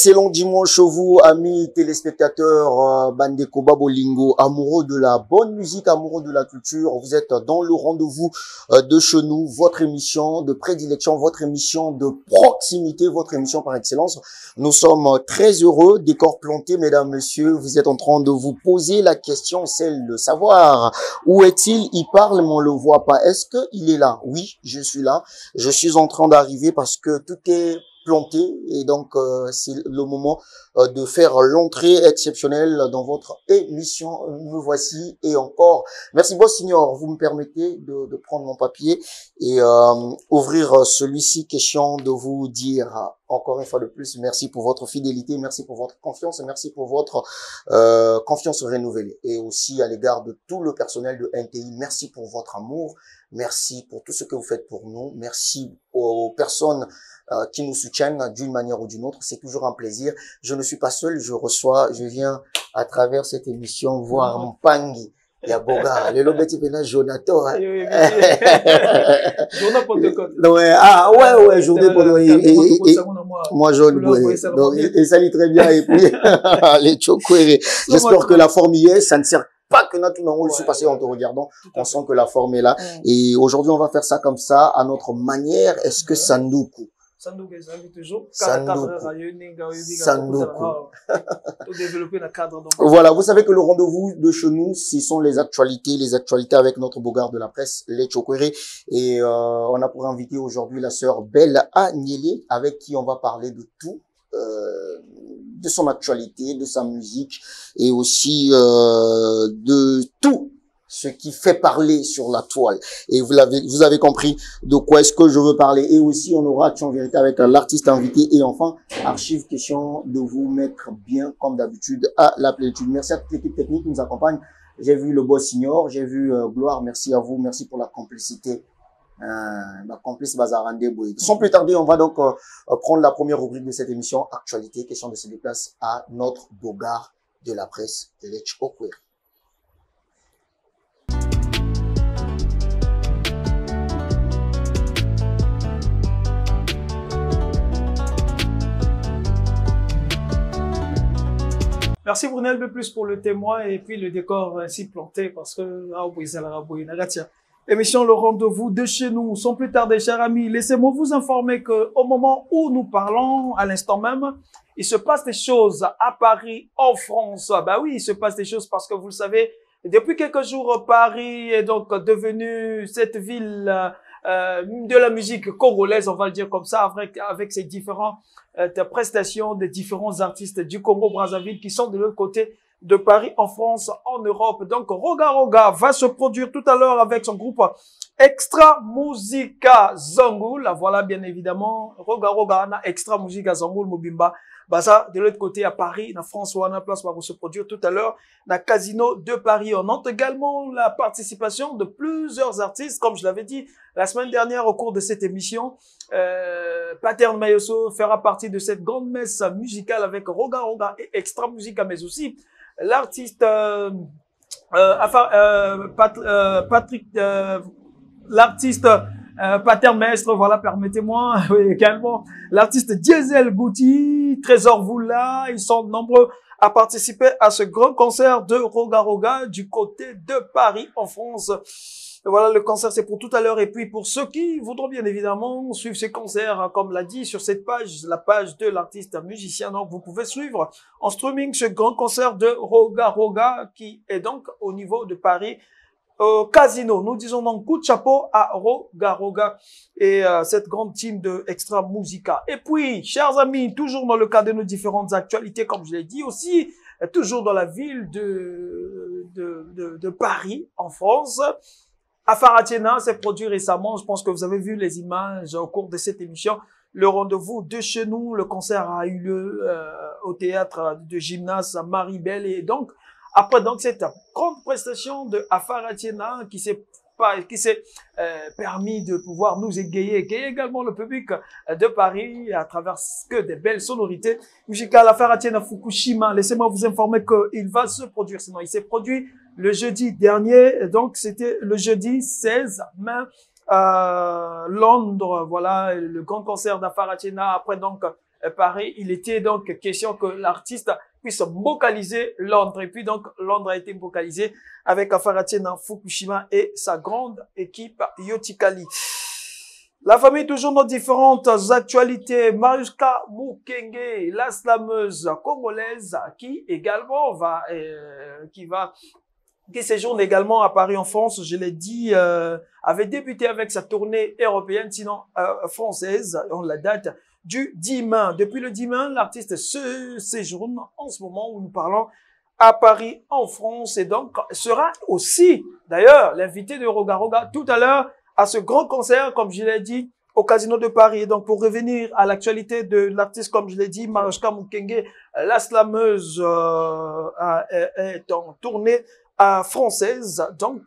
Excellent dimanche vous, amis téléspectateurs, Bandeko Babolingo, amoureux de la bonne musique, amoureux de la culture. Vous êtes dans le rendez-vous de chez nous, votre émission de prédilection, votre émission de proximité, votre émission par excellence. Nous sommes très heureux, décor planté, mesdames, messieurs. Vous êtes en train de vous poser la question, celle de savoir où est-il? Il parle, mais on le voit pas. Est-ce qu'il est là? Oui, je suis là. Je suis en train d'arriver parce que tout est planté et donc c'est le moment de faire l'entrée exceptionnelle dans votre émission. Me voici et encore. Merci Boss Signor, vous me permettez de prendre mon papier et ouvrir celui-ci, question de vous dire encore une fois de plus merci pour votre fidélité, merci pour votre confiance et merci pour votre confiance renouvelée et aussi à l'égard de tout le personnel de NTI, merci pour votre amour. Merci pour tout ce que vous faites pour nous. Merci aux personnes qui nous soutiennent d'une manière ou d'une autre. C'est toujours un plaisir. Je ne suis pas seul. Je viens à travers cette émission voir Mpangi. Il y a Boga. Le lobeti pena Jonathan. Ouais, journée pour moi, jaune, et ça lit très bien. Et puis, les chokwere. J'espère que la forme y est. Ça ne sert pas que notre nom, je suis passé en te regardant, on sent que la forme est là. Et aujourd'hui, on va faire ça comme ça, à notre manière. Est-ce que Sandoku? Voilà, vous savez que le rendez-vous de chez nous, ce sont les actualités avec notre Bogard de la presse, les Chokwere. Et on a pour inviter aujourd'hui la sœur Belle Agnelé, avec qui on va parler de tout. De son actualité, de sa musique et aussi de tout ce qui fait parler sur la toile. Et vous avez compris de quoi est-ce que je veux parler. Et aussi, on aura action vérité avec l'artiste invité. Et enfin, archive, question de vous mettre bien, comme d'habitude, à la plénitude. Merci à toute l'équipe technique qui nous accompagne. J'ai vu le Boss Signor, j'ai vu Gloire. Merci à vous, merci pour la complicité. Ma complice Bazarande Boy. Sans plus tarder, on va donc prendre la première rubrique de cette émission, actualité, question de se déplacer à notre Bogard de la presse, Lech Okwere. Merci Brunel de plus pour le témoin et puis le décor ainsi planté parce que émission Le Rendez-vous de chez nous. Sans plus tarder, chers amis, laissez-moi vous informer que au moment où nous parlons, à l'instant même, il se passe des choses à Paris, en France. Bah oui, il se passe des choses parce que vous le savez, depuis quelques jours, Paris est donc devenue cette ville de la musique congolaise, on va le dire comme ça, avec ses différentes prestations des différents artistes du Congo-Brazzaville qui sont de l'autre côté de Paris, en France, en Europe. Donc, Roga Roga va se produire tout à l'heure avec son groupe Extra Musica Zangoul. Voilà, bien évidemment, Roga Roga, na Extra Musica Zangoul, Mobimba. Bah ça, de l'autre côté, à Paris, na France, on a place va se produire tout à l'heure, na Casino de Paris. On note également la participation de plusieurs artistes, comme je l'avais dit la semaine dernière au cours de cette émission. Patern Mayoso fera partie de cette grande messe musicale avec Roga Roga et Extra Musica, mais aussi l'artiste Patrick, l'artiste Patern Maestre, voilà, permettez-moi, oui, également l'artiste Diesel Gouti, Trésor Voula, ils sont nombreux à participer à ce grand concert de Roga Roga du côté de Paris en France. Voilà, le concert, c'est pour tout à l'heure. Et puis, pour ceux qui voudront bien évidemment suivre ces concerts, comme l'a dit sur cette page, la page de l'artiste musicien, donc vous pouvez suivre en streaming ce grand concert de Roga Roga qui est donc au niveau de Paris, au Casino. Nous disons donc coup de chapeau à Roga Roga et cette grande team de Extra Musica. Et puis, chers amis, toujours dans le cadre de nos différentes actualités, comme je l'ai dit aussi, toujours dans la ville de Paris, en France, Afara Tiena s'est produit récemment. Je pense que vous avez vu les images au cours de cette émission. Le rendez-vous de chez nous, le concert a eu lieu au théâtre de gymnase à Maribel. Et donc, après donc cette grande prestation de Afara Tiena qui s'est permis de pouvoir nous égayer également le public de Paris à travers que des belles sonorités musicales. Afara Tiena Fukushima, laissez-moi vous informer qu'il va se produire. Sinon, il s'est produit le jeudi dernier, donc c'était le jeudi 16 mai Londres, voilà, le grand concert d'Afara Tiena. Après donc Paris. Il était donc question que l'artiste puisse vocaliser Londres. Et puis donc, Londres a été vocalisé avec Afaratina Fukushima et sa grande équipe Yotikali. La famille, toujours dans différentes actualités. Mariuska Mukenge, la slameuse congolaise, qui également qui séjourne également à Paris en France, je l'ai dit, avait débuté avec sa tournée européenne, sinon française, on la date du 10 mai. Depuis le 10 mai, l'artiste se séjourne en ce moment où nous parlons à Paris en France et donc sera aussi, d'ailleurs, l'invité de Roga Roga tout à l'heure à ce grand concert, comme je l'ai dit, au Casino de Paris. Et donc, pour revenir à l'actualité de l'artiste, comme je l'ai dit, Mariuska Mukenge, la slameuse est en tournée française. Donc,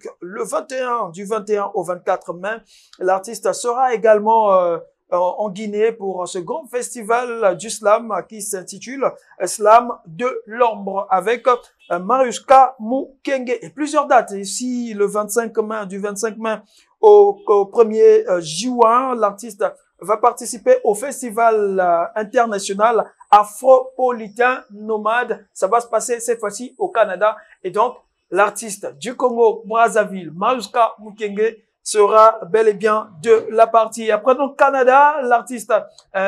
du 21 au 24 mai, l'artiste sera également en Guinée pour ce grand festival du slam qui s'intitule Slam de l'Ombre avec Mariuska Mukenge et plusieurs dates. Ici, du 25 mai au 1er juin, l'artiste va participer au festival international Afropolitain Nomade. Ça va se passer cette fois-ci au Canada et donc l'artiste du Congo Brazzaville, Mariuska Mukenge, sera bel et bien de la partie. Après donc Canada, l'artiste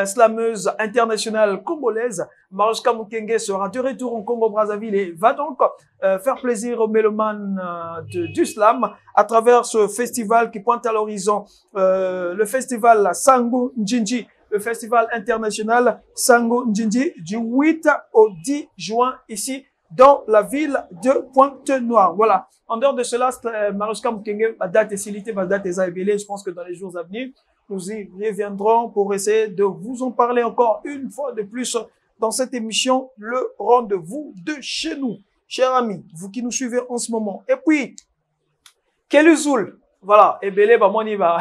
slameuse internationale congolaise, Mariuska Mukenge, sera de retour en Congo Brazzaville et va donc faire plaisir aux mélomanes du slam à travers ce festival qui pointe à l'horizon, le festival Sango Njinji, le festival international Sango Njinji du 8 au 10 juin ici dans la ville de Pointe-Noire. Voilà. En dehors de cela, Mariuska Mukenge, ma date est silité, ma date est zaïbélée. Je pense que dans les jours à venir, nous y reviendrons pour essayer de vous en parler encore une fois de plus dans cette émission, le rendez-vous de chez nous. Chers amis, vous qui nous suivez en ce moment. Et puis, Kelly-Zoul. Voilà. Et belé, bah, moi, on y va.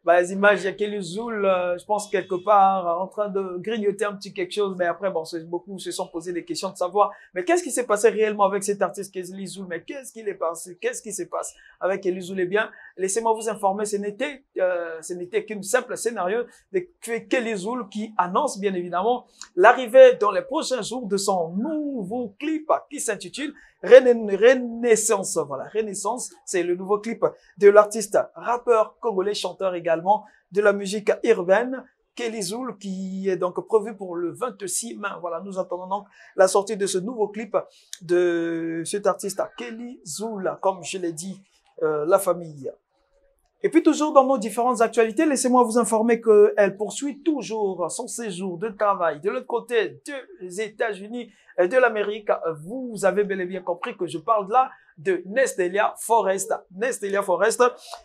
Bah, les images, il y a Kelly Zoul, je pense quelque part, en train de grignoter un petit quelque chose, mais après, bon, beaucoup se sont posés des questions de savoir, mais qu'est-ce qui s'est passé réellement avec cet artiste Kelly Zoul, mais qu'est-ce qu'il est passé, qu'est-ce qui se passe avec Kelly Zoul? Eh bien, laissez-moi vous informer, ce n'était qu'une simple scénario de Kelly Zoul qui annonce, bien évidemment, l'arrivée dans les prochains jours de son nouveau clip qui s'intitule Renaissance. Voilà, Renaissance, c'est le nouveau clip de l'artiste rappeur congolais, chanteur également de la musique urbaine, Kelly Zoul, qui est donc prévu pour le 26 mai. Voilà, nous attendons donc la sortie de ce nouveau clip de cet artiste Kelly Zoul, comme je l'ai dit, la famille. Et puis toujours dans nos différentes actualités, laissez-moi vous informer qu'elle poursuit toujours son séjour de travail de l'autre côté des États-Unis et de l'Amérique. Vous avez bel et bien compris que je parle là de Nestelia Forrest. Nestelia Forrest,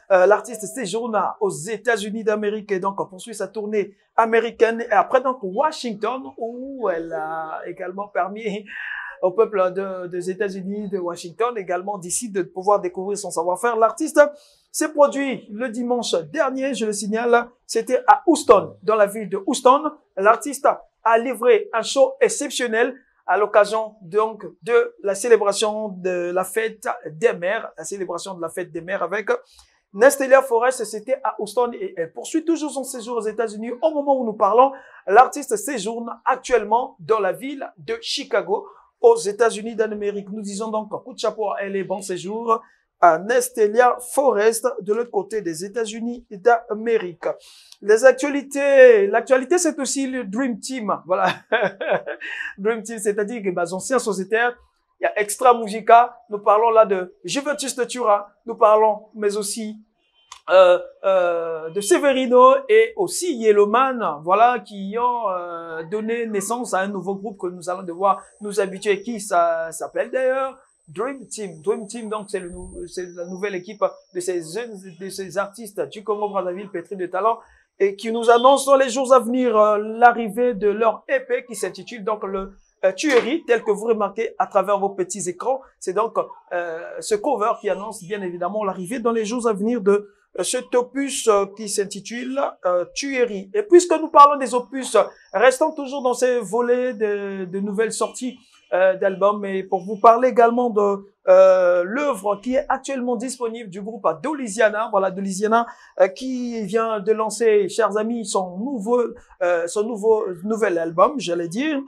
l'artiste séjourne aux États-Unis d'Amérique et donc poursuit sa tournée américaine. Et après donc Washington, où elle a également permis au peuple des États-Unis, de Washington également d'ici de pouvoir découvrir son savoir-faire. L'artiste s'est produit le dimanche dernier, je le signale, c'était à Houston, dans la ville de Houston. L'artiste a livré un show exceptionnel à l'occasion donc de la célébration de la fête des mères, la célébration de la fête des mères avec Nestelia Forrest. C'était à Houston et elle poursuit toujours son séjour aux États-Unis. Au moment où nous parlons, l'artiste séjourne actuellement dans la ville de Chicago, aux États-Unis d'Amérique. Nous disons donc coup de chapeau à elle et bon séjour à Nestelia Forrest de l'autre côté des États-Unis d'Amérique. Les actualités, l'actualité c'est aussi le Dream Team. Voilà. Dream Team, c'est-à-dire que les anciens sociétaires, il y a Extra Musica, nous parlons là de Juventus de Turin, nous parlons mais aussi de Severino et aussi Yellowman, voilà, qui ont donné naissance à un nouveau groupe que nous allons devoir nous habituer, qui ça s'appelle d'ailleurs Dream Team. Dream Team, donc c'est la nouvelle équipe de ces artistes du Congo Brazzaville pétris de talent et qui nous annonce dans les jours à venir l'arrivée de leur EP qui s'intitule donc le Tuerie, tel que vous remarquez à travers vos petits écrans. C'est donc ce cover qui annonce bien évidemment l'arrivée dans les jours à venir de cet opus qui s'intitule Tuerie. Et puisque nous parlons des opus, restons toujours dans ces volets de nouvelles sorties d'albums, et pour vous parler également de l'œuvre qui est actuellement disponible du groupe Dolisiana. Voilà, Dolisiana qui vient de lancer, chers amis, son nouvel album, j'allais dire,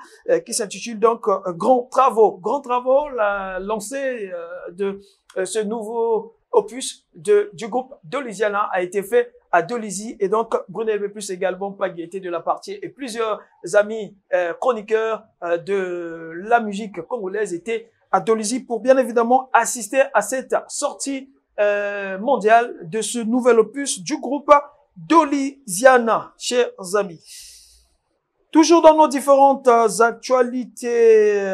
qui s'intitule donc Grands Travaux. Grands Travaux, la lancée de ce nouveau opus du groupe Dolisiana a été fait à Dolisie, et donc Brunel Bepus également, Pagueté de la partie, et plusieurs amis chroniqueurs de la musique congolaise étaient à Dolisie pour bien évidemment assister à cette sortie mondiale de ce nouvel opus du groupe Dolisiana, chers amis. Toujours dans nos différentes actualités,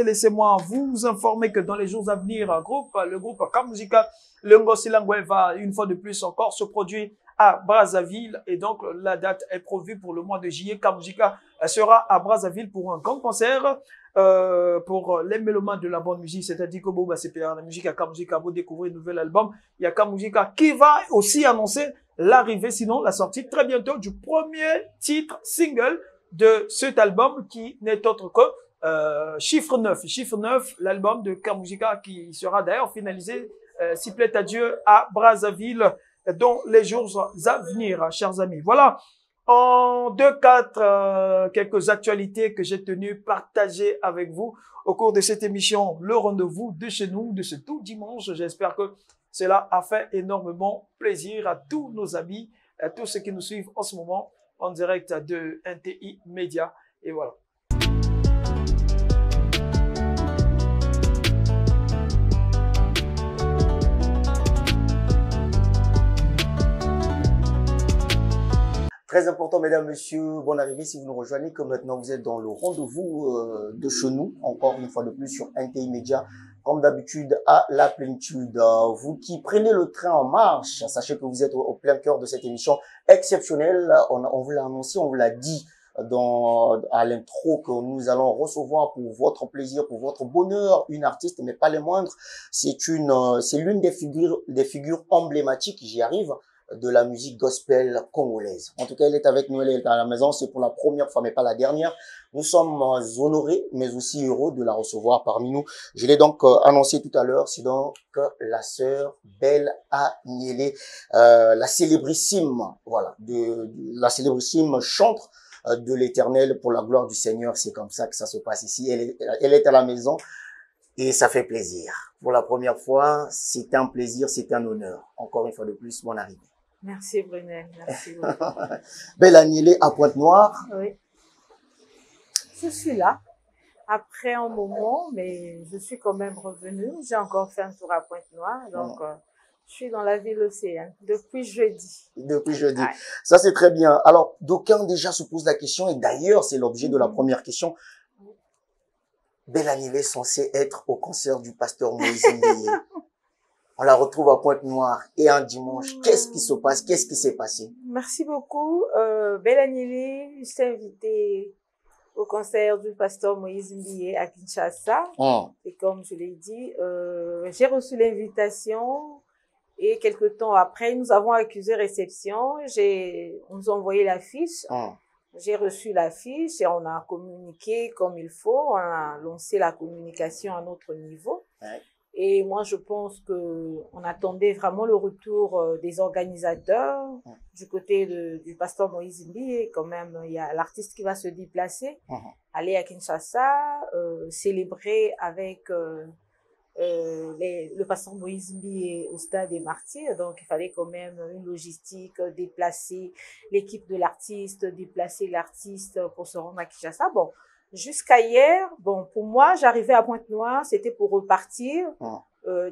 laissez-moi vous informer que dans les jours à venir, le groupe Kamuzika Lengo Silangwe va une fois de plus encore se produire à Brazzaville, et donc la date est prévue pour le mois de juillet. Kamuzika sera à Brazzaville pour un grand concert pour les mélomanes de la bonne musique, c'est-à-dire que bon, c'est la musique à Kamuzika, vous découvrez un nouvel album. Il y a Kamuzika qui va aussi annoncer l'arrivée, sinon la sortie très bientôt du premier titre single de cet album qui n'est autre que Chiffre 9. Chiffre 9, l'album de Kamuzika qui sera d'ailleurs finalisé, s'il plaît à Dieu, à Brazzaville dans les jours à venir, chers amis. Voilà, en 2-4, quelques actualités que j'ai tenu partager avec vous au cours de cette émission, le rendez-vous de chez nous, de ce tout dimanche. J'espère que cela a fait énormément plaisir à tous nos amis, à tous ceux qui nous suivent en ce moment en direct de NTI Média. Et voilà. Très important, mesdames, messieurs, bonne arrivée si vous nous rejoignez, que maintenant vous êtes dans le rendez-vous de chez nous, encore une fois de plus sur NTI Média, comme d'habitude à la plénitude. Vous qui prenez le train en marche, sachez que vous êtes au plein cœur de cette émission exceptionnelle. On vous l'a annoncé, on vous l'a dit à l'intro que nous allons recevoir pour votre plaisir, pour votre bonheur, une artiste, mais pas les moindres. C'est l'une des figures emblématiques, j'y arrive, de la musique gospel congolaise. En tout cas, elle est avec nous, elle est à la maison, c'est pour la première fois, mais pas la dernière. Nous sommes honorés, mais aussi heureux de la recevoir parmi nous. Je l'ai donc annoncé tout à l'heure, c'est donc la sœur Belle Agnelé, la célébrissime, voilà, la célébrissime chantre de l'Éternel pour la gloire du Seigneur. C'est comme ça que ça se passe ici. Elle est à la maison et ça fait plaisir. Pour la première fois, c'est un plaisir, c'est un honneur. Encore une fois de plus, bonne arrivée. Merci Brunel, merci beaucoup. Belle Agnelé à Pointe-Noire. Oui. Je suis là, après un moment, mais je suis quand même revenue. J'ai encore fait un tour à Pointe-Noire, donc je suis dans la ville océane depuis jeudi. Depuis jeudi. Ouais. Ça, c'est très bien. Alors, d'aucuns déjà se posent la question, et d'ailleurs, c'est l'objet de la première question. Belle Agnelé est censée être au concert du pasteur Moïse Mbeye. On la retrouve à Pointe-Noire et un dimanche. Qu'est-ce qui se passe? Qu'est-ce qui s'est passé? Merci beaucoup. Belle Agnelé s'est invitée au concert du pasteur Moïse Mbeye à Kinshasa. Et comme je l'ai dit, j'ai reçu l'invitation et quelques temps après, nous avons accusé réception. On nous a envoyé l'affiche. J'ai reçu l'affiche et on a communiqué comme il faut. On a lancé la communication à notre niveau. Ouais. Et moi, je pense on attendait vraiment le retour des organisateurs du côté du pasteur Moïse Mbeye. Quand même, il y a l'artiste qui va se déplacer, aller à Kinshasa, célébrer avec le pasteur Moïse Mbeye au stade des Martyrs. Donc, il fallait quand même une logistique, déplacer l'équipe de l'artiste, déplacer l'artiste pour se rendre à Kinshasa. Bon. Jusqu'à hier, bon, pour moi, j'arrivais à Pointe-Noire, c'était pour repartir.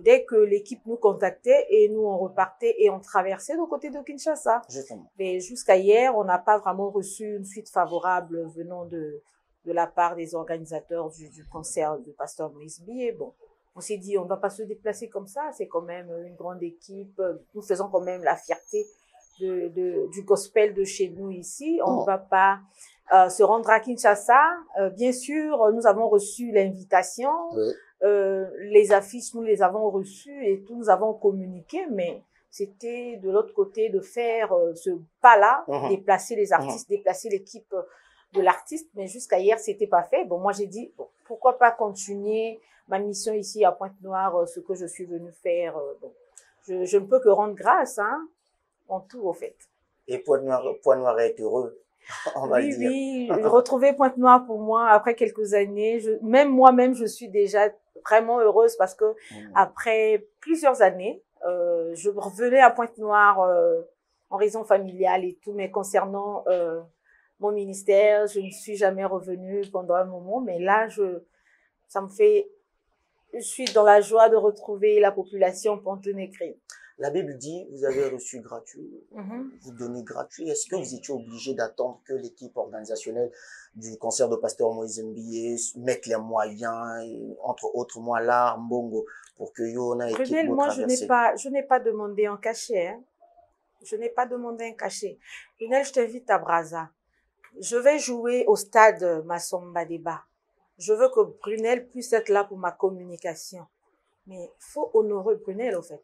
Dès que l'équipe nous contactait et nous, on repartait et on traversait du côté de Kinshasa. Justement. Mais jusqu'à hier, on n'a pas vraiment reçu une suite favorable venant de la part des organisateurs du concert du pasteur Moïse Mbeye. Bon, on s'est dit, on ne va pas se déplacer comme ça, c'est quand même une grande équipe. Nous faisons quand même la fierté du gospel de chez nous ici. On ne va pas se rendre à Kinshasa. Bien sûr, nous avons reçu l'invitation. Oui. Les affiches, nous les avons reçues et tout, nous avons communiqué, mais c'était de l'autre côté de faire ce pas-là, déplacer les artistes, déplacer l'équipe de l'artiste. Mais jusqu'à hier, c'était pas fait. Bon, moi, j'ai dit, bon, pourquoi pas continuer ma mission ici à Pointe-Noire, ce que je suis venue faire. Bon, je ne peux que rendre grâce, hein, en tout, au fait. Et Pointe-Noire est heureux, on va le dire. Oui, retrouver Pointe-Noire pour moi, après quelques années, même moi-même, je suis déjà vraiment heureuse parce que après plusieurs années, je revenais à Pointe-Noire en raison familiale et tout, mais concernant mon ministère, je ne suis jamais revenue pendant un moment, mais là, je suis dans la joie de retrouver la population pontonégrine. La Bible dit, vous avez reçu gratuit, vous donnez gratuit. Est-ce que vous étiez obligé d'attendre que l'équipe organisationnelle du concert de Pasteur Moïse Mbié mette les moyens, entre autres moi là, Mbongo, pour que Yona équipe Brunel, moi, je n'ai pas demandé un cachet, hein. Je n'ai pas demandé un cachet. Brunel, je t'invite à Brazza. Je vais jouer au stade Massomba Débat. Je veux que Brunel puisse être là pour ma communication. Mais il faut honorer Brunel, au fait.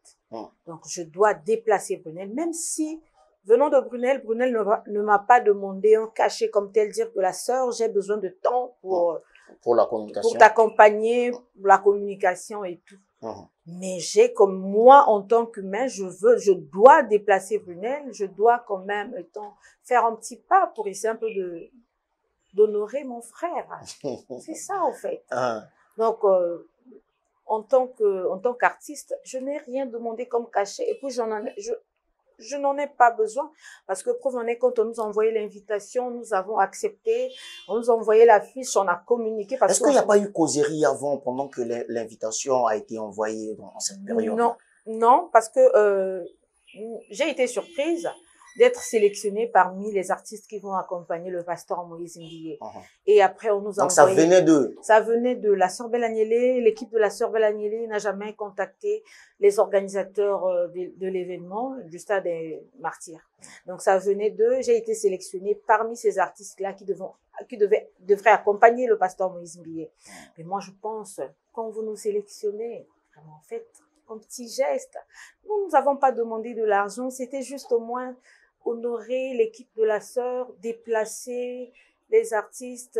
Donc, je dois déplacer Brunel, même si, venant de Brunel, Brunel ne m'a pas demandé un cachet comme tel, dire que la sœur, j'ai besoin de temps pour la communication, pour t'accompagner, pour la communication et tout. Mais j'ai comme moi, en tant qu'humain, je dois déplacer Brunel, je dois quand même faire un petit pas pour essayer un peu d'honorer mon frère. C'est ça, en fait. Donc, en tant qu'artiste, je n'ai rien demandé comme cachet. Et puis, je n'en ai pas besoin. Parce que, preuve en est, quand on nous a envoyé l'invitation, nous avons accepté. On nous a envoyé la fiche, on a communiqué. Est-ce qu'il n'y a pas eu causerie avant, pendant que l'invitation a été envoyée dans cette période? Non, parce que j'ai été surprise d'être sélectionnée parmi les artistes qui vont accompagner le pasteur Moïse Mbié. Et après, on nous a envoyé... Donc, ça venait de la Sœur Belle Agnelé. L'équipe de la Sœur Belle Agnelé n'a jamais contacté les organisateurs de l'événement du Stade des Martyrs. Donc, ça venait d'eux. J'ai été sélectionnée parmi ces artistes-là qui devraient accompagner le pasteur Moïse Mbié. Mais moi, je pense, quand vous nous sélectionnez, vraiment, faites un petit geste. Nous n'avons pas demandé de l'argent. C'était juste au moins honorer l'équipe de la sœur, déplacer les artistes.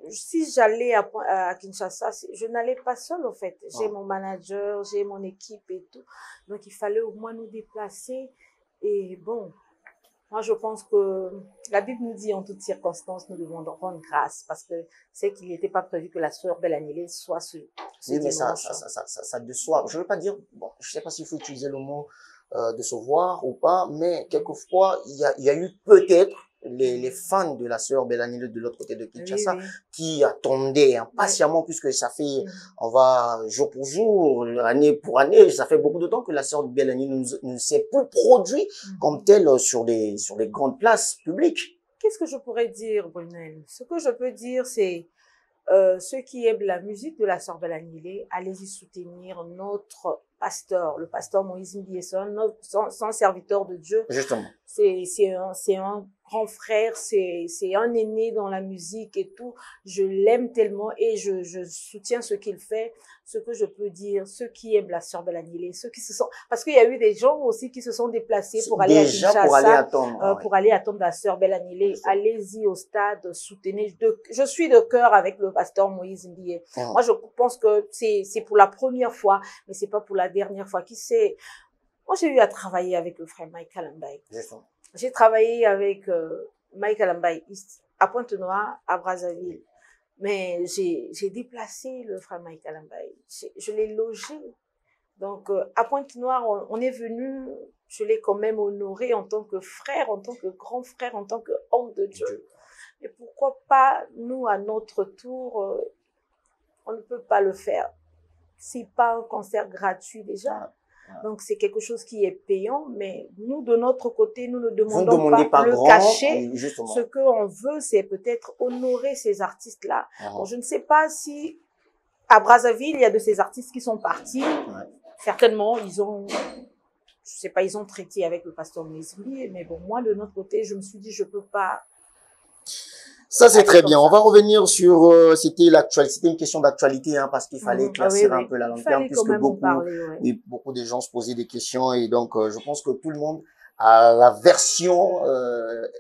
Si j'allais à Kinshasa, je n'allais pas seule, en fait. J'ai mon manager, j'ai mon équipe et tout. Donc, il fallait au moins nous déplacer. Et bon, moi, je pense que la Bible nous dit en toutes circonstances, nous devons rendre grâce parce que c'est qu'il n'était pas prévu que la sœur Belle Agnelé soit ce oui, mais ça déçoit. Je veux pas dire, bon, je sais pas s'il faut utiliser le mot décevoir ou pas, mais quelquefois, il y a eu peut-être les fans de la sœur Belle Agnelé de l'autre côté de Kinshasa qui attendaient impatiemment puisque ça fait, on va jour pour jour, année pour année, ça fait beaucoup de temps que la sœur Belle Agnelé ne s'est plus produit comme telle sur les grandes places publiques. Qu'est-ce que je pourrais dire, Brunel? Ce que je peux dire, c'est ceux qui aiment la musique de la sœur Belle Agnelé, allez-y soutenir notre pasteur, le pasteur Moïse Mbié, son serviteur de Dieu. Justement. C'est un grand frère, c'est un aîné dans la musique et tout. Je l'aime tellement et je soutiens ce qu'il fait. Ce que je peux dire, ceux qui aiment la sœur Belle Agnelé, ceux qui se sont, parce qu'il y a eu des gens aussi qui se sont déplacés pour aller à Kinshasa, pour aller attendre la sœur Belle Agnelé. Allez-y au stade, soutenez. Je suis de cœur avec le pasteur Moïse Mbié. Moi, je pense que c'est pour la première fois, mais c'est pas pour la dernière fois. Qui sait? Moi, j'ai eu à travailler avec le frère Michael Mbaye. J'ai travaillé avec Michael Mbaye à Pointe-Noire, à Brazzaville. Mais j'ai déplacé le frère Michael Mbaye. Je l'ai logé. Donc, à Pointe-Noire, on est venu, je l'ai quand même honoré en tant que frère, en tant que grand frère, en tant qu'homme de Dieu. Et pourquoi pas, nous, à notre tour, on ne peut pas le faire. C'est pas un concert gratuit déjà. Donc, c'est quelque chose qui est payant, mais nous, de notre côté, nous ne demandons pas le cachet. Ce qu'on veut, c'est peut-être honorer ces artistes-là. Bon, je ne sais pas si à Brazzaville, il y a de ces artistes qui sont partis. Certainement, ils ont traité avec le pasteur Moïse Mbié, mais bon, moi, de notre côté, je me suis dit, je peux pas. Ça, c'est très bien. On va revenir sur, c'était l'actualité, c'était une question d'actualité, hein, parce qu'il fallait éclaircir un peu la lanterne, puisque beaucoup de gens se posaient des questions, et donc, je pense que tout le monde a la version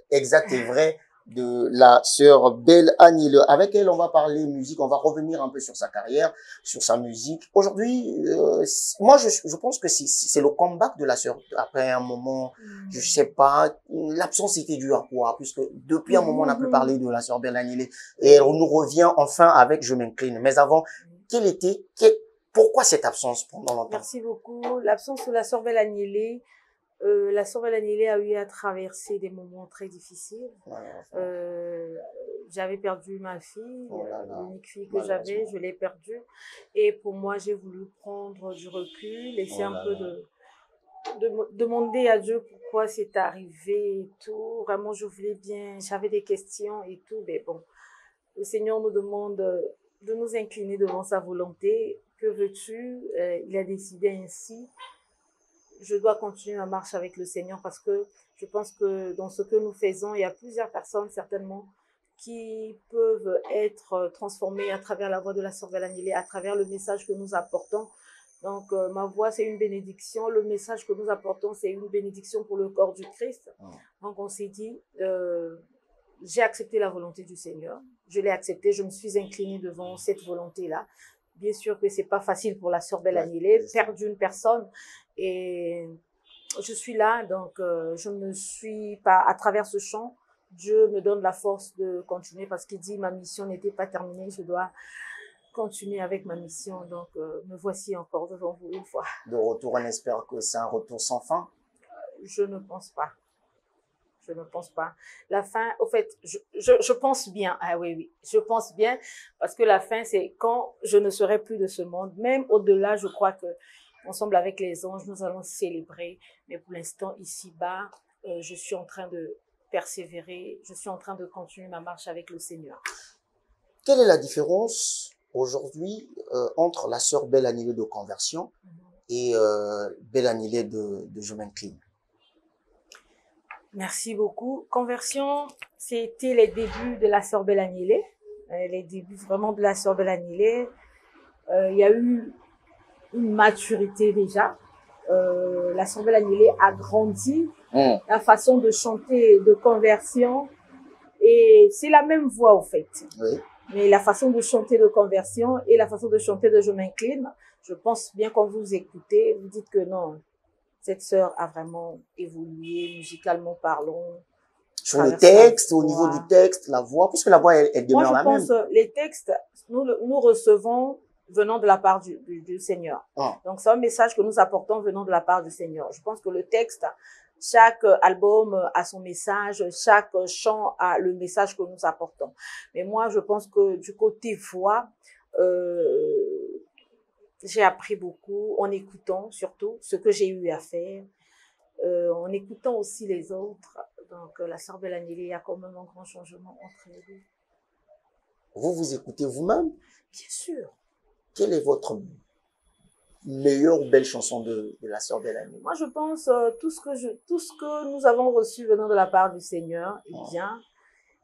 exacte et vraie de la sœur Belle Agnile. Avec elle, on va parler musique, on va revenir un peu sur sa carrière, sur sa musique. Aujourd'hui, moi, je pense que c'est le comeback de la sœur. Après un moment, je sais pas, l'absence était due à quoi? Puisque depuis un moment, on n'a plus parlé de la sœur Belle Agnile et elle nous revient enfin avec Je m'incline. Mais avant, pourquoi cette absence pendant longtemps? Merci beaucoup. L'absence de la sœur Belle Agnile, la sœur Belle Agnile a eu à traverser des moments très difficiles. J'avais perdu ma fille, l'unique fille que j'avais, je l'ai perdue. Et pour moi, j'ai voulu prendre du recul, essayer un peu de demander à Dieu pourquoi c'est arrivé et tout. Vraiment, je voulais bien, j'avais des questions et tout. Mais bon, le Seigneur nous demande de nous incliner devant sa volonté. Que veux-tu? Il a décidé ainsi. Je dois continuer ma marche avec le Seigneur parce que je pense que dans ce que nous faisons, il y a plusieurs personnes certainement qui peuvent être transformées à travers la voix de la sœur Belle Agnile, à travers le message que nous apportons. Donc, ma voix, c'est une bénédiction. Le message que nous apportons, c'est une bénédiction pour le corps du Christ. Donc, on s'est dit, j'ai accepté la volonté du Seigneur. Je l'ai acceptée. Je me suis inclinée devant cette volonté-là. Bien sûr que c'est pas facile pour la sœur Belle Agnile, perdre une personne. Et je suis là, donc je ne suis pas, à travers ce chant, Dieu me donne la force de continuer parce qu'il dit ma mission n'était pas terminée, je dois continuer avec ma mission. Donc me voici encore devant vous une fois. De retour, on espère que c'est un retour sans fin? Je ne pense pas. Je ne pense pas. La fin, au fait, je pense bien. Ah oui, oui, je pense bien parce que la fin, c'est quand je ne serai plus de ce monde. Même au-delà, je crois que ensemble avec les anges, nous allons célébrer. Mais pour l'instant, ici-bas, je suis en train de persévérer. Je suis en train de continuer ma marche avec le Seigneur. Quelle est la différence aujourd'hui entre la sœur Belle Agnile de conversion et Belle Agnile de Je m'incline? Merci beaucoup. Conversion, c'était les débuts de la sœur Belle Agnile. Les débuts vraiment de la sœur Belle Agnile. Il y a eu une maturité déjà. La sœur Belle Agnile a grandi. La façon de chanter de conversion. Et c'est la même voix, au fait. Oui. Mais la façon de chanter de conversion et la façon de chanter de Je m'incline, je pense bien quand vous écoutez, vous dites que non, cette sœur a vraiment évolué musicalement parlant. Sur le texte, au niveau du texte, la voix, puisque la voix, elle demeure la même. Moi, je pense les textes, nous recevons venant de la part du Seigneur. Donc, c'est un message que nous apportons venant de la part du Seigneur. Je pense que le texte, chaque album a son message, chaque chant a le message que nous apportons. Mais moi, je pense que du côté voix, j'ai appris beaucoup en écoutant surtout ce que j'ai eu à faire, en écoutant aussi les autres. Donc, la sœur Belle Agnile, il y a quand même un grand changement entre les deux. Vous écoutez vous-même? Bien sûr. Quelle est votre meilleure belle chanson de la sœur Belle Agnile? Moi, je pense tout ce que nous avons reçu venant de la part du Seigneur est bien.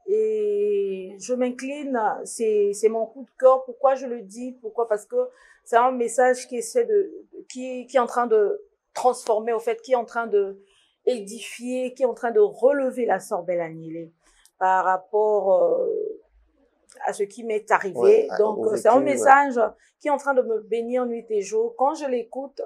Et je m'incline, c'est mon coup de cœur. Pourquoi je le dis? Pourquoi? Parce que c'est un message qui est en train de transformer, au fait, qui est en train de édifier, qui est en train de relever la sœur Belle Agnile par rapport à ce qui m'est arrivé. Ouais, donc, c'est un message qui est en train de me bénir nuit et jour. Quand je l'écoute,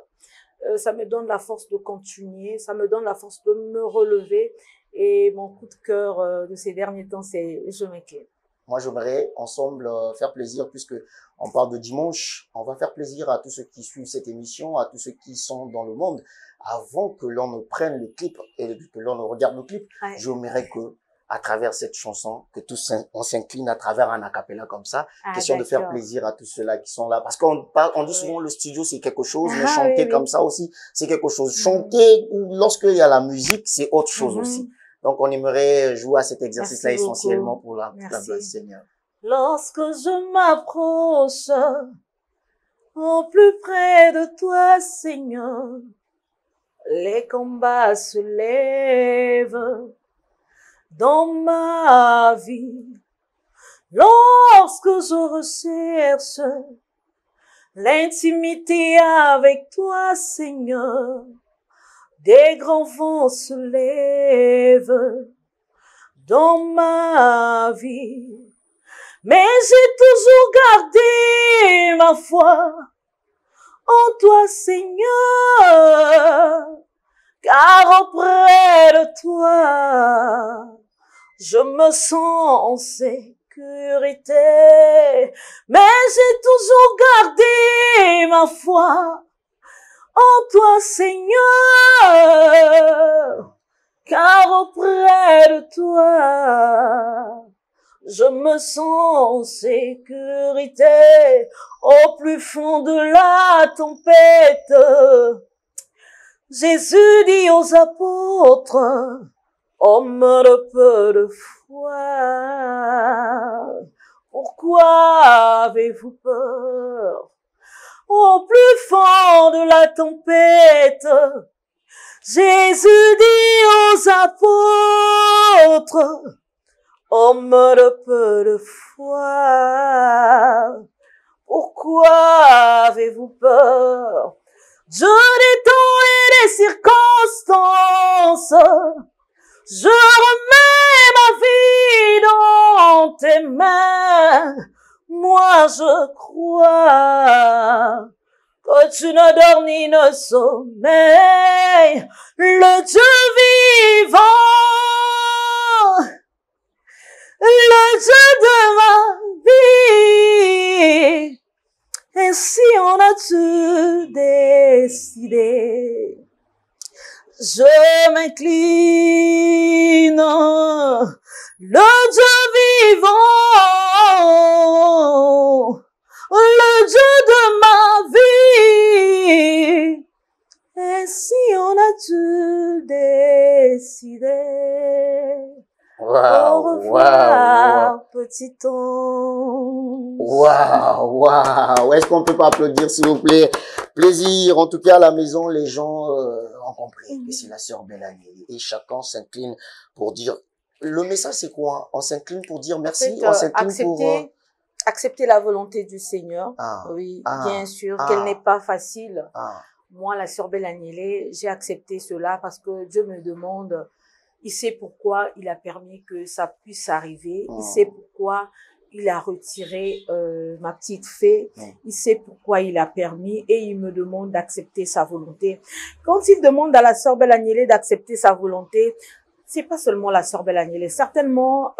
ça me donne la force de continuer, ça me donne la force de me relever. Et mon coup de cœur de ces derniers temps, c'est Je m'incline. Moi, j'aimerais ensemble faire plaisir, puisque on parle de dimanche. On va faire plaisir à tous ceux qui suivent cette émission, à tous ceux qui sont dans le monde. Avant que l'on ne prenne le clip et que l'on ne regarde le clip, j'aimerais que, à travers cette chanson, que tous on s'incline à travers un acapella comme ça. Question de faire plaisir à tous ceux-là qui sont là. Parce qu'on dit souvent le studio c'est quelque chose, mais chanter comme ça aussi, c'est quelque chose. Chanter, lorsqu'il y a la musique, c'est autre chose aussi. Donc, on aimerait jouer à cet exercice-là essentiellement pour la place du Seigneur. Lorsque je m'approche au plus près de toi, Seigneur, les combats se lèvent dans ma vie. Lorsque je recherche l'intimité avec toi, Seigneur, des grands vents se lèvent dans ma vie. Mais j'ai toujours gardé ma foi en toi, Seigneur, car auprès de toi, je me sens en sécurité. Mais j'ai toujours gardé ma foi en toi, Seigneur, car auprès de toi, je me sens en sécurité. Au plus fond de la tempête, Jésus dit aux apôtres, hommes de peu de foi, pourquoi avez-vous peur? Au plus fond de la tempête, Jésus dit aux apôtres, hommes de peu de foi, pourquoi avez-vous peur? Dieu des temps et des circonstances, je remets ma vie dans tes mains. Moi je crois que tu ne dors ni ne sommeilles, le Dieu vivant, le Dieu de ma vie. Ainsi on a dû décider. Je m'incline, le Dieu vivant, le Dieu de ma vie. Ainsi on a dû décider. Wow, Au revoir, wow, petit ange. wow, wow. Est-ce qu'on peut pas applaudir, s'il vous plaît? Plaisir. En tout cas, à la maison, les gens ont compris que c'est la sœur Belle-Amélie. Et chacun s'incline pour dire... Le message, c'est quoi? On s'incline pour dire merci? On s'incline pour... Accepter la volonté du Seigneur. Ah, Oui, ah, bien sûr, ah. qu'elle n'est pas facile. Ah, Moi, la sœur Belle-Agnélé, j'ai accepté cela parce que Dieu me demande, il sait pourquoi il a permis que ça puisse arriver, il sait pourquoi il a retiré ma petite fée, il sait pourquoi il a permis et il me demande d'accepter sa volonté. Quand il demande à la sœur Belle-Agnélé d'accepter sa volonté, c'est pas seulement la sœur Belle-Agnélé. Certainement,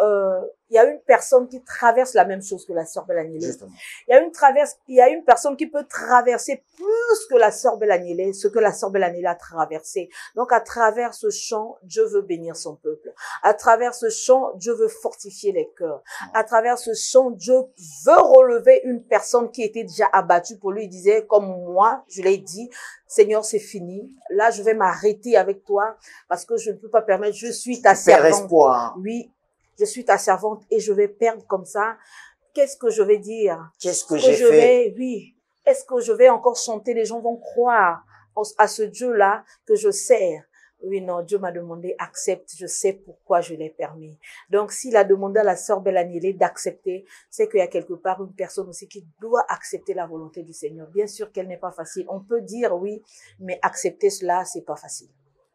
il y a une personne qui traverse la même chose que la sœur Belle-Agnélé. justement. Il y a une personne qui peut traverser plus que la sœur Belle-Agnélé, ce que la sœur Belle-Agnélé a traversé. Donc, à travers ce chant, Dieu veut bénir son peuple. À travers ce chant, Dieu veut fortifier les cœurs. À travers ce chant, Dieu veut relever une personne qui était déjà abattue pour lui. Il disait, comme moi, je l'ai dit, Seigneur, c'est fini. Là, je vais m'arrêter avec toi parce que je ne peux pas permettre, je suis ta Père servante. espoir. Oui, je suis ta servante et je vais perdre comme ça. Qu'est-ce que je vais dire? Qu'est-ce que j'ai fait? Oui. Est-ce que je vais encore chanter? Les gens vont croire à ce Dieu-là que je sers. Oui, non, Dieu m'a demandé, accepte, je sais pourquoi je l'ai permis. Donc, s'il a demandé à la sœur Belle-Agnélé d'accepter, c'est qu'il y a quelque part une personne aussi qui doit accepter la volonté du Seigneur. Bien sûr qu'elle n'est pas facile. On peut dire oui, mais accepter cela, c'est pas facile.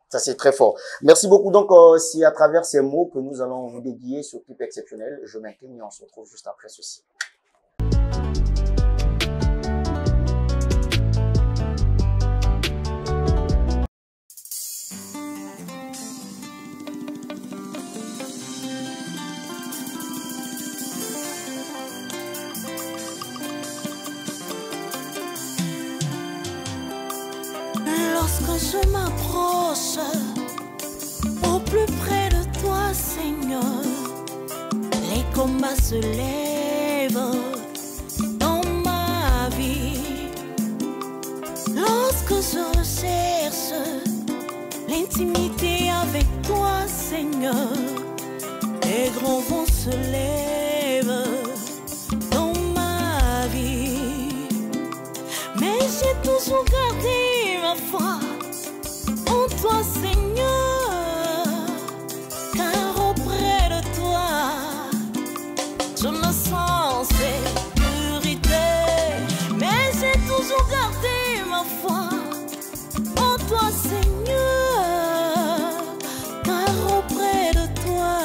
Ça, c'est très fort. Merci beaucoup. Donc, c'est à travers ces mots que nous allons vous dédier ce clip exceptionnel. Je m'incline et on se retrouve juste après ceci. Lorsque je m'approche au plus près de toi, Seigneur, les combats se lèvent dans ma vie. Lorsque je recherche l'intimité avec toi, Seigneur, les grands vents se lèvent dans ma vie. Mais j'ai toujours gardé ma foi en toi, Seigneur, car auprès de toi, je me sens en sécurité. Mais j'ai toujours gardé ma foi en toi, Seigneur, car auprès de toi,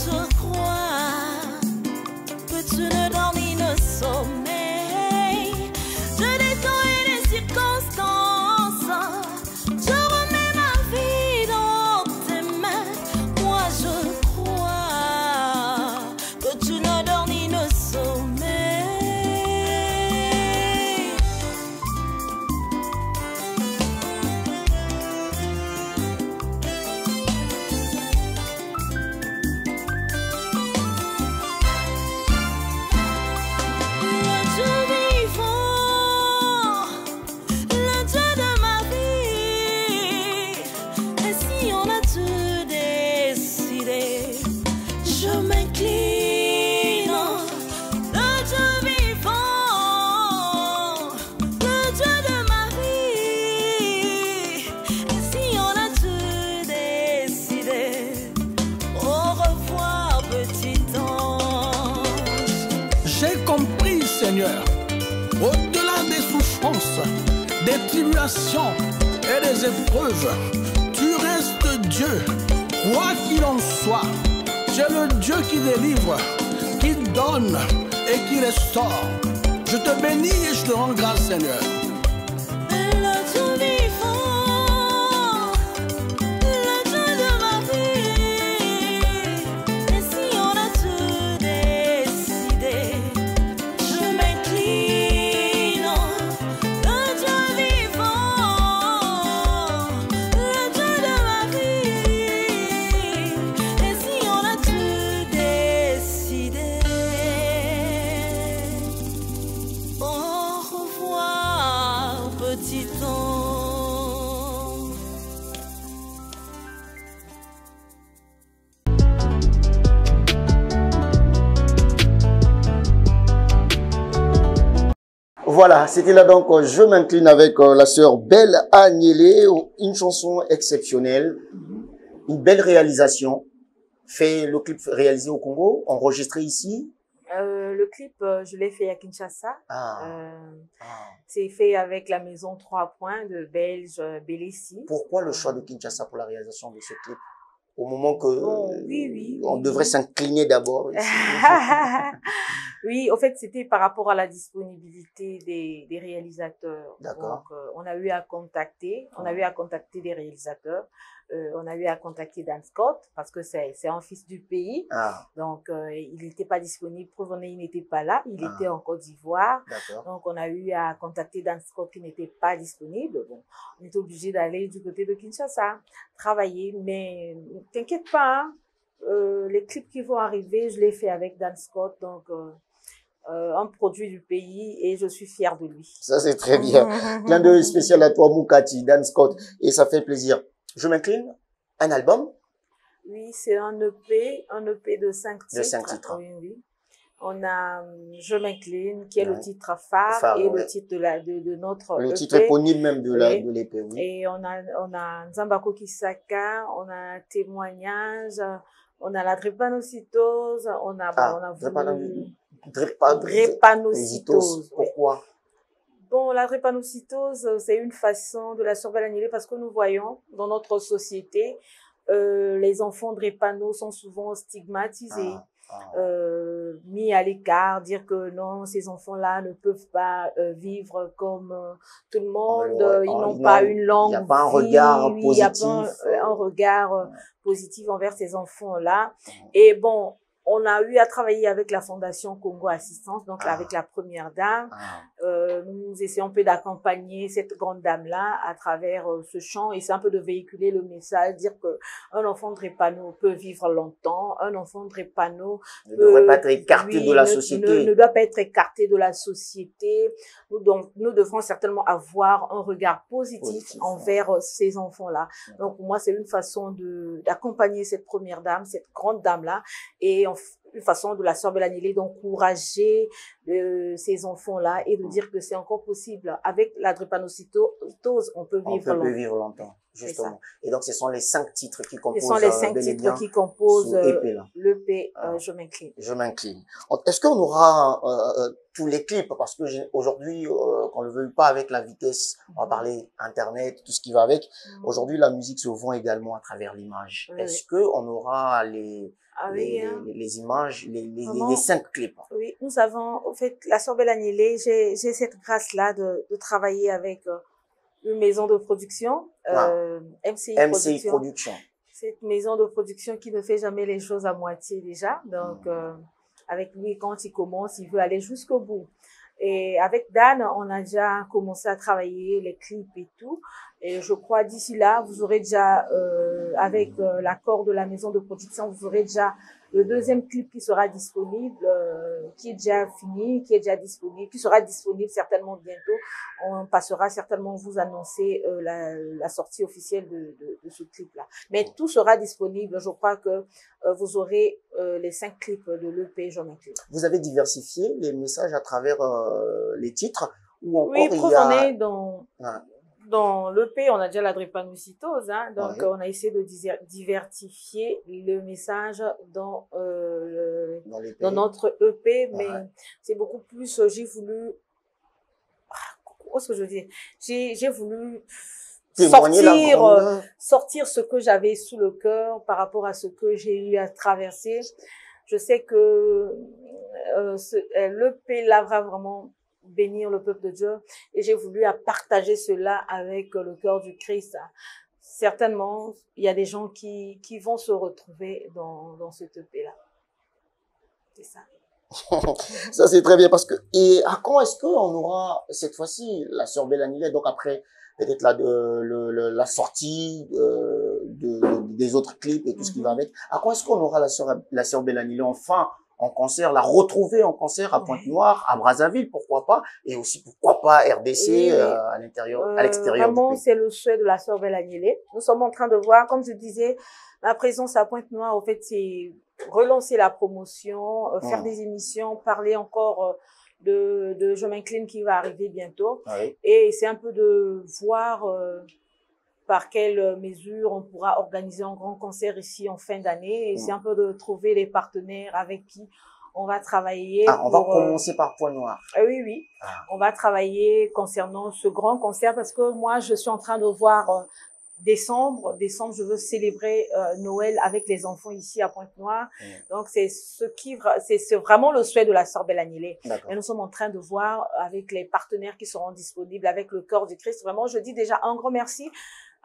je crois que tu ne dors ni ne sommeilles. Je détends les circonstances, je remets ma vie dans tes mains. Moi je crois que tu ne dors ni ne sommeilles. Le Dieu vivant, le Dieu de ma vie. Et si on a tout décidé, je m'incline. Le Dieu vivant, le Dieu de ma vie. Et si on a tout décidé, au revoir petit ange. J'ai compris, Seigneur, au-delà des souffrances, des tribulations et des épreuves, tu restes Dieu. Quoi qu'il en soit, tu es le Dieu qui délivre, qui donne et qui restaure. Je te bénis et je te rends grâce, Seigneur. Le Dieu vivant, le Dieu de ma vie. Et si on a tout décidé, je m'incline. Le Dieu vivant, le Dieu de ma vie. Et si on a tout décidé, au revoir petit ange. Voilà, c'était là donc Je m'incline avec la sœur Belle Agnelé, une chanson exceptionnelle, une belle réalisation. Fait le clip réalisé au Congo, enregistré ici. Le clip, je l'ai fait à Kinshasa. Ah, C'est fait avec la maison 3 points de Belge Belessi. Pourquoi le choix de Kinshasa pour la réalisation de ce clip? Au moment que Oui. on devrait s'incliner d'abord ici. Oui, au fait, c'était par rapport à la disponibilité des réalisateurs. D'accord. Donc, on a eu à contacter des réalisateurs. On a eu à contacter Dan Scott parce que c'est un fils du pays. Ah, Donc, il n'était pas disponible. Preuve, il n'était pas là. Il Ah. était en Côte d'Ivoire. d'accord. Donc, on a eu à contacter Dan Scott qui n'était pas disponible. Bon, on était obligé d'aller du côté de Kinshasa, travailler. Mais t'inquiète pas, hein, les clips qui vont arriver, je les fais avec Dan Scott. Donc, un produit du pays et je suis fière de lui. Ça, c'est très bien. Clin d'œil spécial à toi, Moukati, Dan Scott. Et ça fait plaisir. Je m'incline. Un album Oui, c'est un EP de 5 titres. De 5 titres. Oui. On a Je m'incline, qui est le Ouais. titre phare et ouais. le titre de notre Le EP. titre éponyme même de Oui. l'épée, oui. Et on a Nzambako Kisaka, on a Témoignage, on a la drépanocytose, on a voulu... Drépanocytose. Oui. Pourquoi? Bon, la drépanocytose, c'est une façon de la surveiller parce que nous voyons dans notre société, les enfants drépano sont souvent stigmatisés, mis à l'écart, dire que non, ces enfants-là ne peuvent pas vivre comme tout le monde, ils n'ont pas une langue. Il n'y a pas un regard positif. Il n'y a pas un regard positif envers ces enfants-là. Et bon, on a eu à travailler avec la Fondation Congo Assistance, donc avec la première dame. Nous essayons un peu d'accompagner cette grande dame-là à travers ce chant et c'est un peu de véhiculer le message, dire que un enfant drépano peut vivre longtemps, un enfant drépano ne devrait pas être écarté de la société. Ne doit pas être écarté de la société. Donc, nous devrons certainement avoir un regard positif envers ces enfants-là. Donc, pour moi, c'est une façon d'accompagner cette première dame, cette grande dame-là, et une façon de la sœur Belanilé d'encourager ces enfants-là et de dire que c'est encore possible. Avec la drépanocytose, on peut vivre longtemps. Justement. Et donc, ce sont les 5 titres qui composent ce sont les 5 titres qui composent l'EP Je m'incline. Je m'incline. Est-ce qu'on aura tous les clips? Parce que aujourd'hui, qu'on le veuille pas, avec la vitesse, on va parler Internet, tout ce qui va avec. Aujourd'hui, la musique se vend également à travers l'image. Est-ce que on aura Ah oui, hein. les images, Vraiment. les 5 clips. Oui, nous avons, en fait, la Sœur Belle Agnelée, j'ai cette grâce-là de travailler avec une maison de production, MCI MCI Production. Production. Cette maison de production qui ne fait jamais les choses à moitié déjà. Donc, avec lui, quand il commence, il veut aller jusqu'au bout. Et avec Dan, on a déjà commencé à travailler les clips et tout. Et je crois d'ici là, vous aurez déjà, avec l'accord de la maison de production, vous aurez déjà le deuxième clip qui sera disponible, qui est déjà fini, qui est déjà disponible, qui sera disponible certainement bientôt. On passera certainement vous annoncer la sortie officielle de ce clip-là. Mais tout sera disponible. Je crois que vous aurez les 5 clips de l'EP Jean McLean. Vous avez diversifié les messages à travers les titres ou encore Oui, il preuve y a... en est dans l'EP, on a déjà la drépanocytose, hein, donc Oui. on a essayé de diversifier le message dans dans notre EP, mais Ouais. c'est beaucoup plus, j'ai voulu, qu'est-ce que je veux dire, j'ai voulu témoigner la grandeur. sortir ce que j'avais sous le cœur par rapport à ce que j'ai eu à traverser. Je sais que l'EP là va vraiment bénir le peuple de Dieu et j'ai voulu partager cela avec le cœur du Christ. Certainement, il y a des gens qui vont se retrouver dans cette EP là. C'est ça. Ça, c'est très bien parce que, et à quand est-ce qu'on aura cette fois-ci la Sœur Belle Agnelée, donc après peut-être la sortie des autres clips et tout ce qui va avec, à quand est-ce qu'on aura la Sœur Belle Agnelée enfin en concert, la retrouver en concert à Pointe-Noire, à Brazzaville, pourquoi pas, et aussi pourquoi pas RDC à l'intérieur, à l'extérieur vraiment, du pays. c'est le souhait de la Sœur Belle Agnelée. Nous sommes en train de voir, comme je disais, ma présence à Pointe-Noire, en fait, c'est relancer la promotion, faire des émissions, parler encore de Je m'incline qui va arriver bientôt. Oui. Et c'est un peu de voir par quelles mesures on pourra organiser un grand concert ici en fin d'année. Et c'est un peu de trouver les partenaires avec qui on va travailler. Ah, on va commencer par Pointe-Noire. Oui, oui. On va travailler concernant ce grand concert parce que moi, je suis en train de voir décembre, je veux célébrer Noël avec les enfants ici à Pointe-Noire. Donc, c'est vraiment le souhait de la Sœur Belle Agnelée. Et nous sommes en train de voir avec les partenaires qui seront disponibles, avec le cœur du Christ. Vraiment, je dis déjà un grand merci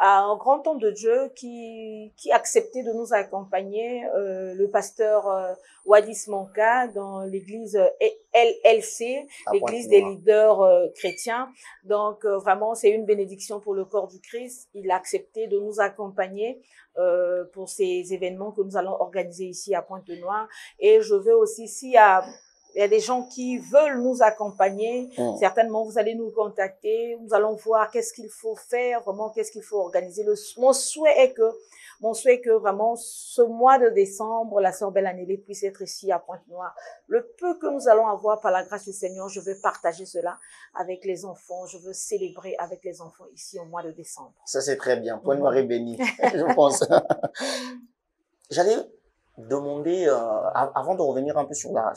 à un grand homme de Dieu qui acceptait de nous accompagner, le pasteur Wadis Manka dans l'église LLC, l'église des leaders chrétiens. Donc vraiment, c'est une bénédiction pour le corps du Christ. Il a accepté de nous accompagner pour ces événements que nous allons organiser ici à Pointe-Noire. Et je veux aussi, s'il y a des gens qui veulent nous accompagner. Certainement, vous allez nous contacter. Nous allons voir qu'est-ce qu'il faut faire, vraiment, qu'est-ce qu'il faut organiser. Mon souhait est que vraiment, ce mois de décembre, la Sœur Belle Agnelée puisse être ici à Pointe-Noire. Le peu que nous allons avoir par la grâce du Seigneur, je veux partager cela avec les enfants. Je veux célébrer avec les enfants ici au mois de décembre. Ça, c'est très bien. Pointe-Noire est bénie, je pense. J'allais demander avant de revenir un peu sur la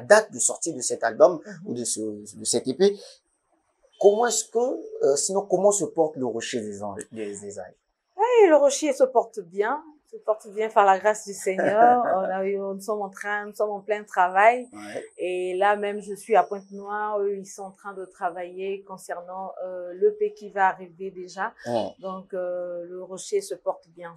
date de sortie de cet album ou de cette EP, comment est-ce que sinon comment se porte le Rocher des Anges? Oui, le Rocher se porte bien par la grâce du Seigneur. Nous sommes en plein travail. Et là même, je suis à Pointe-Noire. Eux, ils sont en train de travailler concernant l'EP qui va arriver déjà. Donc, le Rocher se porte bien.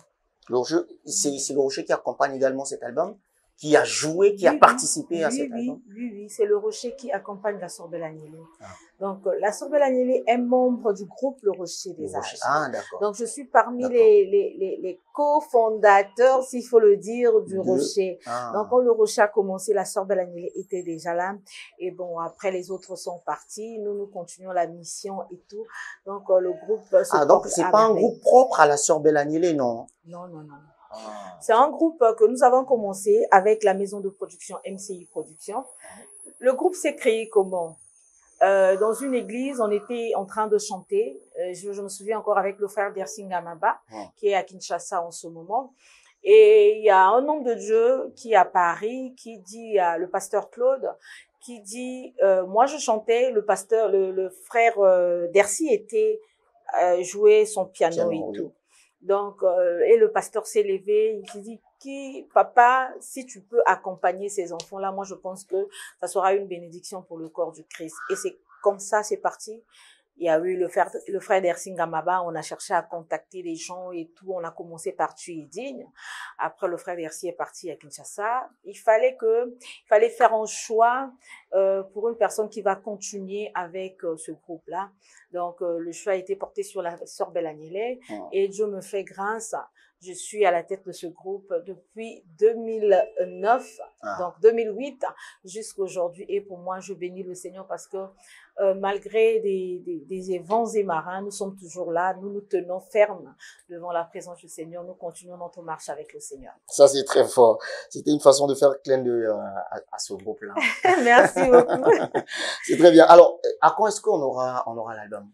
C'est le Rocher qui accompagne également cet album, qui a joué, qui a participé à cet album. Oui, c'est le Rocher qui accompagne la Sœur Belle Agnelée. Donc, la Sœur Belle Agnelée est membre du groupe Le Rocher des Âges. Ah, d'accord. Donc, je suis parmi les cofondateurs, s'il faut le dire, du Rocher. Donc, quand le Rocher a commencé, la Sœur Belle Agnelée était déjà là. Et bon, après, les autres sont partis. Nous continuons la mission et tout. Donc, le groupe donc, c'est pas un groupe propre à la Sœur Belle Agnelée, non? Non. C'est un groupe que nous avons commencé avec la maison de production MCI Production. Le groupe s'est créé comment? Dans une église, on était en train de chanter. Je me souviens encore avec le frère Dersing Amaba, qui est à Kinshasa en ce moment. Et il y a un homme de Dieu qui est à Paris, qui dit à le pasteur Claude, qui dit, moi je chantais, le frère Dercy jouait son piano et tout. Donc, et le pasteur s'est levé, il s'est dit, qui, papa, si tu peux accompagner ces enfants-là, moi, je pense que ça sera une bénédiction pour le corps du Christ. Et c'est comme ça, c'est parti. Il y a eu le frère d'Ersing Gamaba, on a cherché à contacter les gens et tout, on a commencé par Tuidigne. Après, le frère d'Ersi est parti à Kinshasa. Il fallait faire un choix, pour une personne qui va continuer avec ce groupe-là. Donc, le choix a été porté sur la sœur Belaniele et Dieu me fait grâce. Je suis à la tête de ce groupe depuis 2009, donc 2008 jusqu'à aujourd'hui. Et pour moi, je bénis le Seigneur parce que malgré des vents et marins, nous sommes toujours là. Nous nous tenons fermes devant la présence du Seigneur. Nous continuons notre marche avec le Seigneur. Ça, c'est très fort. C'était une façon de faire clin d'œil à ce groupe-là. Merci beaucoup. C'est très bien. Alors, à quand est-ce qu'on aura l'album?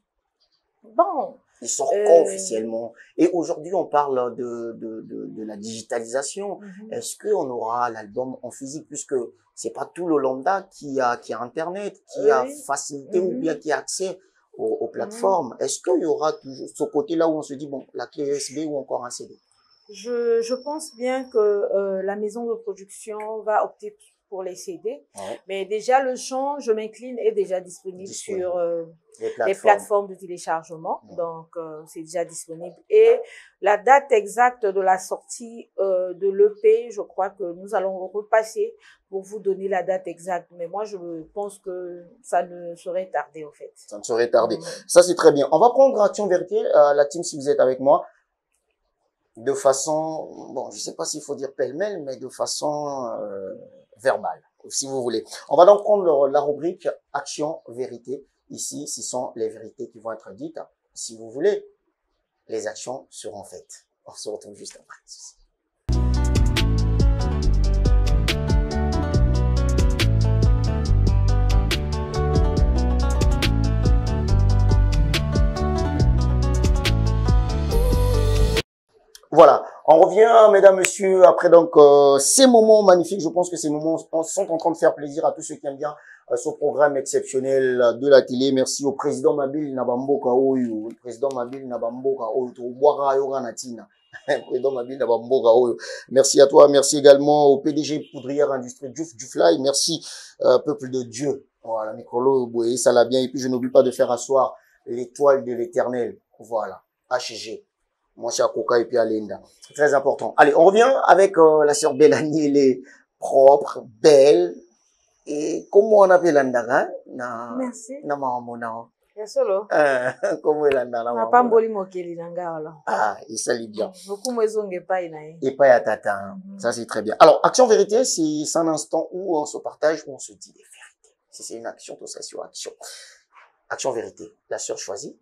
Bon. Il sort quand officiellement? Et aujourd'hui, on parle de la digitalisation. Est-ce qu'on aura l'album en physique, puisque c'est pas tout le lambda qui a Internet, qui a facilité ou bien qui a accès aux plateformes. Est-ce qu'il y aura toujours ce côté-là où on se dit, bon, la clé USB ou encore un CD? Je pense bien que la maison de production va opter pour les CD. Mais déjà, le chant, je m'incline, est déjà disponible sur les plateformes de téléchargement. Donc, c'est déjà disponible. Et la date exacte de la sortie de l'EP, je crois que nous allons repasser pour vous donner la date exacte. Mais moi, je pense que ça ne saurait tarder, en fait. Ça ne saurait tarder. Ça, c'est très bien. On va prendre Action Vérité, la team, si vous êtes avec moi, de façon, bon, je sais pas s'il faut dire pêle-mêle, mais de façon verbale, si vous voulez. On va donc prendre la rubrique Action Vérité. Ici, ce sont les vérités qui vont être dites. Si vous voulez, les actions seront faites. On se retrouve juste après. Voilà, on revient, mesdames, messieurs, après donc ces moments magnifiques. Je pense que ces moments sont en train de faire plaisir à tous ceux qui aiment bien ce programme exceptionnel de la télé. Merci au président Mabil Nabamboka Oyo, le président Mabil Nabamboka Oyo, président Mabil Nabamboka Oyo. Merci à toi, merci également au PDG Poudrière Industrie Dufly, merci peuple de Dieu. Voilà, Nicolo Boye, ça l'a bien. Et puis je n'oublie pas de faire asseoir l'étoile de l'Éternel. Voilà, HG. Moi, c'est à Coca et puis à Linda. C'est très important. Allez, on revient avec la sœur Bélanie. Elle est propre, belle. Et comment on appelle Linda? Merci. Na maman. Solo. Comment elle Linda? Na pamboli mokeli nanga wala. Ah, il s'allie bien. Beaucoup mwezonge pa inae. Et pas à tata. Ça, c'est très bien. Alors, Action Vérité, c'est un instant où on se partage, où on se dit des vérités. Si c'est une action, tout ça, c'est une action. Action Vérité. La sœur choisit.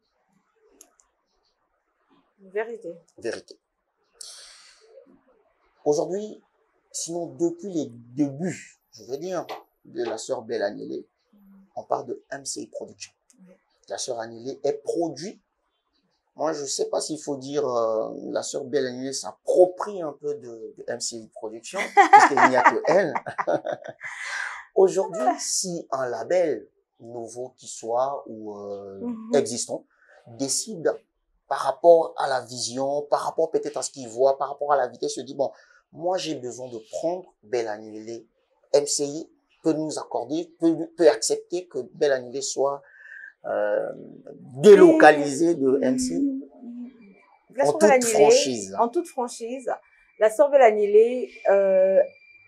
Vérité. Vérité. Aujourd'hui, sinon depuis les débuts, je veux dire, de la sœur Belle Agnelé, on parle de MCI Production. La sœur Agnelé est produit. Moi, je sais pas s'il faut dire la sœur Belle Agnelé s'approprie un peu de MCI Production, puisqu'il n'y a que elle. Aujourd'hui, si un label nouveau qui soit ou existant décide par rapport à la vision, par rapport peut-être à ce qu'il voit, par rapport à la vitesse, se dit, bon, moi j'ai besoin de prendre Belle Agnelé. MCI peut nous accorder, peut accepter que Belle Agnelé soit délocalisée de MCI. En toute franchise. En toute franchise, la sœur Belle Agnelé,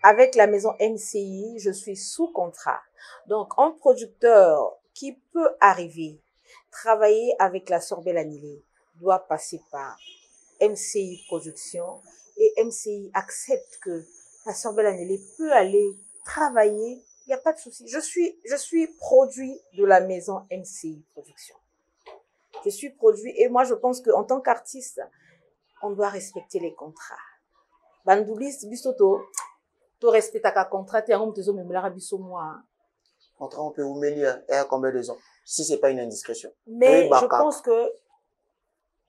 avec la maison MCI, je suis sous contrat. Donc, un producteur qui peut arriver, travailler avec la sœur Belle Agnelé, doit passer par MCI Production et MCI accepte que la sœur Belle Agnelé peut aller travailler, il n'y a pas de souci. Je suis produit de la maison MCI Production. Je suis produit et moi je pense qu'en tant qu'artiste, on doit respecter les contrats. Bandoulis, bisoto, tu respectes ta contrat, tu as un tezo memelara biso moi. Contrat, on peut vous mêler à combien de ans? Si c'est pas une indiscrétion. Mais je pense que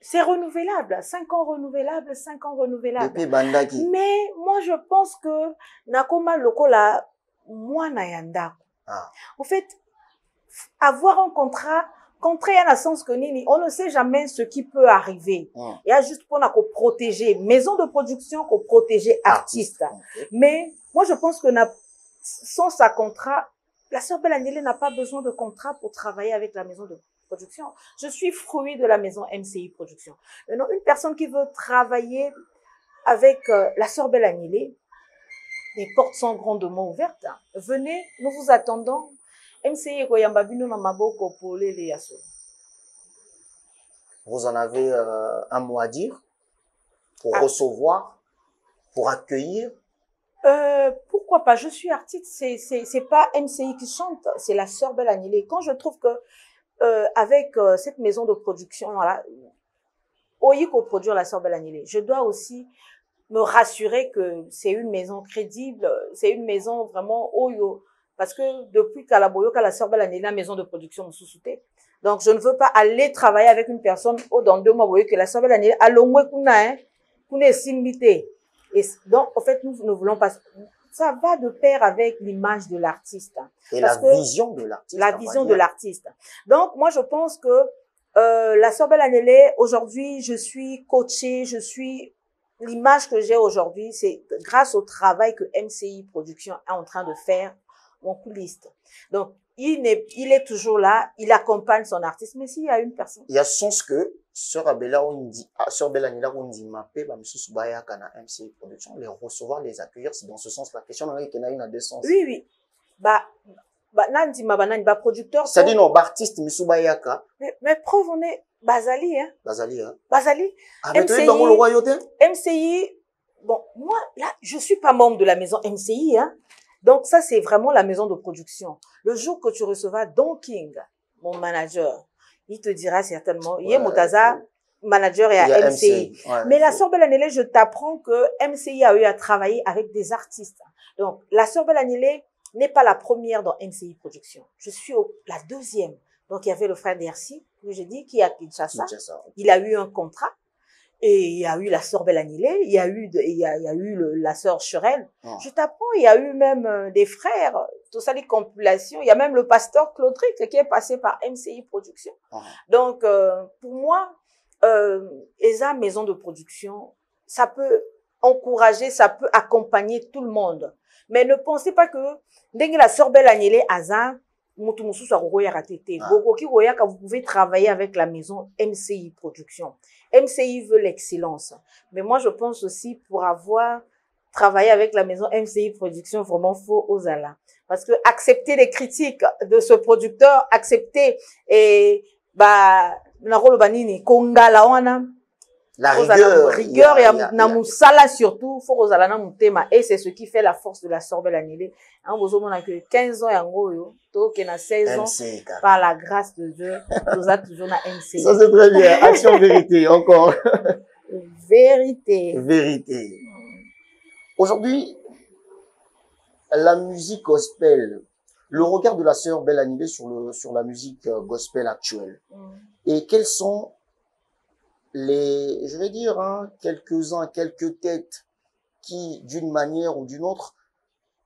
c'est renouvelable, 5 ans renouvelables, 5 ans renouvelables. Mais moi, je pense que nakoma lokola moi na yanda. En fait, avoir un contrat contrat ya na sens que nini, on ne sait jamais ce qui peut arriver. Il y a juste pour protéger maison de production, pour protéger artiste. Mais moi je pense que sans sa contrat, la sœur Belle Agnelé n'a pas besoin de contrat pour travailler avec la maison de production. Je suis fruit de la maison MCI Production. Maintenant, une personne qui veut travailler avec la sœur Belle Agnelé, les portes sont grandement ouvertes. Venez, nous vous attendons. MCI Koyambabino Mamaboko pour les Yasso. Vous en avez un mot à dire pour recevoir, pour accueillir? Pourquoi pas? Je suis artiste, c'est pas MCI qui chante, c'est la sœur Belle Agnelé. Quand je trouve que avec cette maison de production, voilà, Oyiko produire la sœur Belle Agnelé, je dois aussi me rassurer que c'est une maison crédible, c'est une maison vraiment Oyo. Parce que depuis Kalaboyo, la sœur Belle Agnelé, la maison de production me sous-soutait. Donc, je ne veux pas aller travailler avec une personne, dans 2 mois, vous voyez que la sœur Belle Agnelé, à l'ongwe kuna simbité. Et donc, en fait, nous ne voulons pas, ça va de pair avec l'image de l'artiste. Et la vision de l'artiste. La vision de l'artiste. Donc, moi, je pense que, la sœur Belle Agnelé, aujourd'hui, je suis coachée, l'image que j'ai aujourd'hui, c'est grâce au travail que MCI Production est en train de faire en coulisses. Donc, il est toujours là, il accompagne son artiste, mais s'il y a une personne. Il y a sens que, sœur Belle Agnelé, on dit, mappé, bah, monsieur Subaya, kana MCI Production, les recevoir, les accueillir, c'est dans ce sens, la question, on a une à 2 sens. Oui, oui. Nandi producteur. Ça dit non, artiste, monsieur Bayaka. Mais preuve, on est Bazali, hein. Bazali, hein. Bazali. MCI, dans le royauté? MCI, bon, moi, là, je suis pas membre de la maison MCI, hein. Donc, ça, c'est vraiment la maison de production. Le jour que tu recevras Don King, mon manager, il te dira certainement, il y a Moutaza, manager et à MCI. Ouais. Mais la sœur Belle Agnelé, je t'apprends que MCI a eu à travailler avec des artistes. Donc, la sœur Belle Agnelé n'est pas la première dans MCI Production. Je suis la 2e. Donc, il y avait le frère d'Ercy, que j'ai dit, qui est à Kinshasa. Il a eu un contrat. Et il y a eu la sœur Belle Agnelé, il y a eu la sœur Churel. Je t'apprends, il y a eu même des frères, tout ça, les compilations. Il y a même le pasteur Claudric qui est passé par MCI Production. Donc, pour moi, ESA Maison de Production, ça peut encourager, ça peut accompagner tout le monde. Mais ne pensez pas que, dès que la sœur Belle Agnelé Aza, vous pouvez travailler avec la maison MCI Production. MCI veut l'excellence. Mais moi, je pense aussi pour avoir travaillé avec la maison MCI Production, vraiment, faut osala. Parce que accepter les critiques de ce producteur, accepter la rigueur et na musala surtout, faut osala na mutema. Et c'est ce qui fait la force de la sœur Belle Agnelé. On a que 15 ans yango yo, que na 16 ans, par la grâce de Dieu, nous a toujours na MCI. Ça c'est très bien. Action vérité, encore. Vérité. Vérité. Aujourd'hui, la musique gospel, le regard de la sœur Belle Agnelé sur la musique gospel actuelle. Et quels sont je vais dire, quelques-uns, quelques têtes qui, d'une manière ou d'une autre,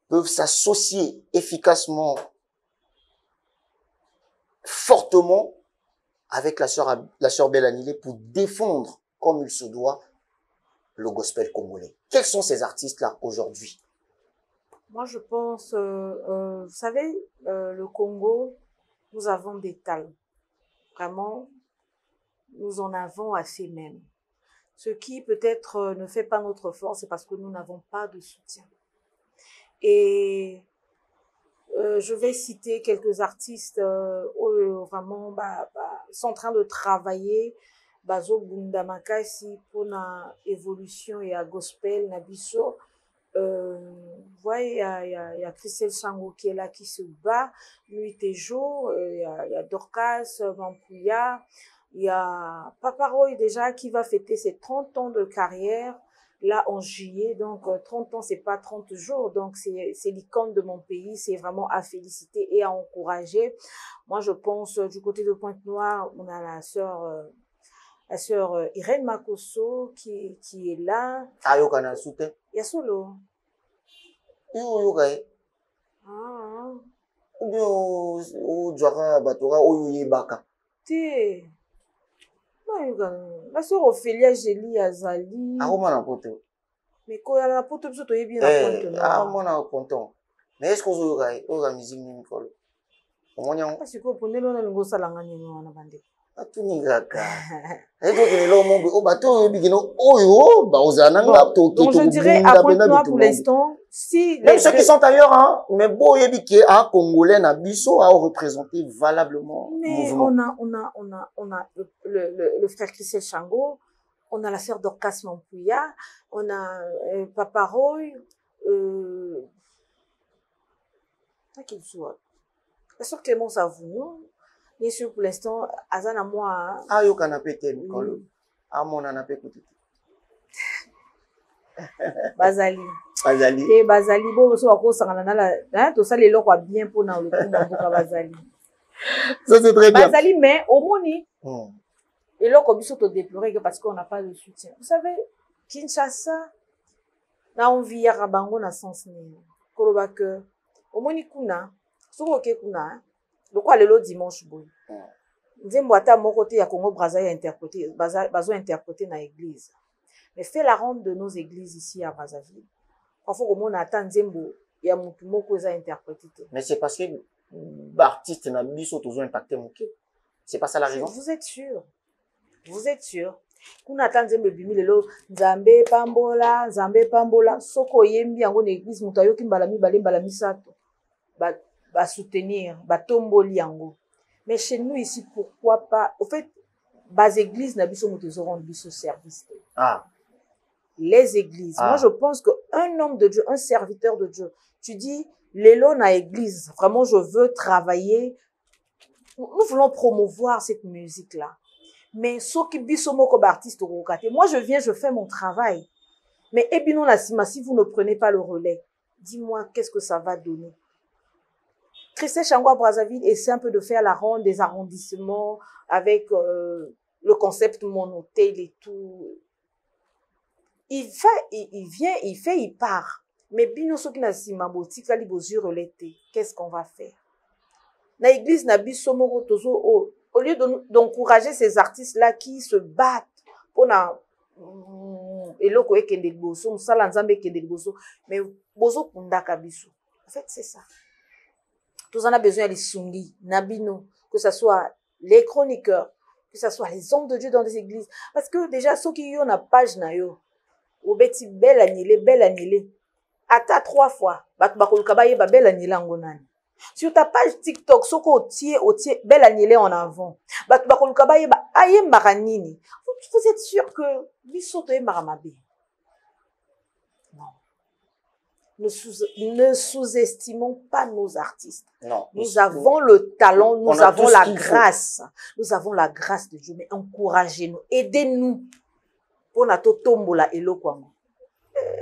peuvent s'associer efficacement, fortement avec la sœur Belle Agnelé pour défendre, comme il se doit, le gospel congolais. Quels sont ces artistes-là aujourd'hui? Moi, je pense, vous savez, le Congo, nous avons des talents. Vraiment, nous en avons assez même. Ce qui peut-être ne fait pas notre force, c'est parce que nous n'avons pas de soutien. Et je vais citer quelques artistes vraiment sont en train de travailler bazo bunda makasi pour na évolution et à gospel na biso. Voyez, il y a Christelle Sango qui est là, qui se bat nuit et jour. Il y a Dorcas Mampouya. Il y a Papa Roy déjà qui va fêter ses 30 ans de carrière là en juillet. Donc 30 ans, c'est pas 30 jours. Donc c'est l'icône de mon pays. C'est vraiment à féliciter et à encourager. Moi, je pense du côté de Pointe-Noire, on a la sœur Irène Makosso qui est là. Ayokana soutien. Yasolo. Yokai. Ou bien o Djara Batora o Yebaka. Té. La sœur Ophélia Gélie Azali. Ah, comment on a poto? Mais quand elle a poto, tu es bien à Eh, ah, moi, on a poto. Mais est-ce qu'on a la musique Nicole? Comment on a? parce que pour nous, on a le goût salangani, on a bandé. Ah, tout n'est pas et donc, il est là au monde. Oh, bah, tout, il oh, bah, aux anangas, donc, je dirais, à Pointe-Noire, pour l'instant, si... Même ceux qui sont ailleurs, hein, mais bon, il y a des Congolais, na biso, à représenter valablement le mais mouvement. on a le frère Christelle Chango, on a la sœur Dorcas Mampouya, on a Papa Roy, la sœur Clémence Avounon, bien sûr, pour l'instant, Azana moi. Ah, yo canapé, Nicole. Ah, mon canapé, écoutez. Bazali. Bazali. Et Bazali, bon, so ako sangana na la, hein, tout ça les lois quoi bien pour na le coup na Bazali. Ça c'est très bien. Bazali, mais au moni. Et là, comme ils sont déplorés parce qu'on n'a pas de soutien. Vous savez, Kinshasa, na on vit à Rabango na sens ni. Koroba que, au moni kuna, so ok kuna, le quoi le dimanche boy. Nzembo ata mon côté ya Congo Brazza ya interprété, bazo interprété na église. Mais fait la ronde de nos églises ici à Brazzaville. Parfois, comme on attend Nzembo, il y a beaucoup de interprété. Mais c'est parce que l'artiste n'a pas toujours impacté mon cœur. C'est pas ça la raison. Vous êtes sûr? Vous êtes sûr? Qu'on attend Nzembo bimi lelo, Nzambe pambola, soko yembi yango na église, mutayo ki mbalami sato. Ba soutenir, ba tomboli yango. Mais chez nous ici, pourquoi pas? Au fait, bas églises na biso mutezo rendre biso service. Ah. Les églises. Moi, je pense qu'un homme de Dieu, un serviteur de Dieu, tu dis, l'élo na église, vraiment, je veux travailler. Nous voulons promouvoir cette musique-là. Mais, ceux qui bisomo comme artiste au moi, je viens, je fais mon travail. Mais, ebino la sima, si vous ne prenez pas le relais, dis-moi, qu'est-ce que ça va donner? Christelle Chango à Brazzaville essaie un peu de faire la ronde des arrondissements avec le concept monotel et tout. Il vient, il fait, il part. Mais bino soki na sima botika li bozure l'été. Qu'est-ce qu'on va faire? Na église na biso moko tozo au lieu d'encourager ces artistes-là qui se battent pour na eloko ekende liboso, musala nzambe ekende liboso, mais bozo kundaka biso. En fait, c'est ça. Tous en a besoin les sungi, nabino, que ce soit les chroniqueurs, que ce soit les hommes de Dieu dans les églises. Parce que déjà, ceux qui y ont na page na yo, obeti belle annulée. Ata 3 fois. Bakoluka baye ba belle annulée ngonani. Sur ta page TikTok, soko otie belle annulée en avant. Bakoluka baye ba aye maranini. Vous êtes sûr que bisoto e maramabe? Non. Ne sous-estimons pas nos artistes. Non. Nous avons le talent, nous avons la grâce. Nous avons la grâce de Dieu, mais encouragez-nous, aidez-nous. Pour na to tombola eloko ngo.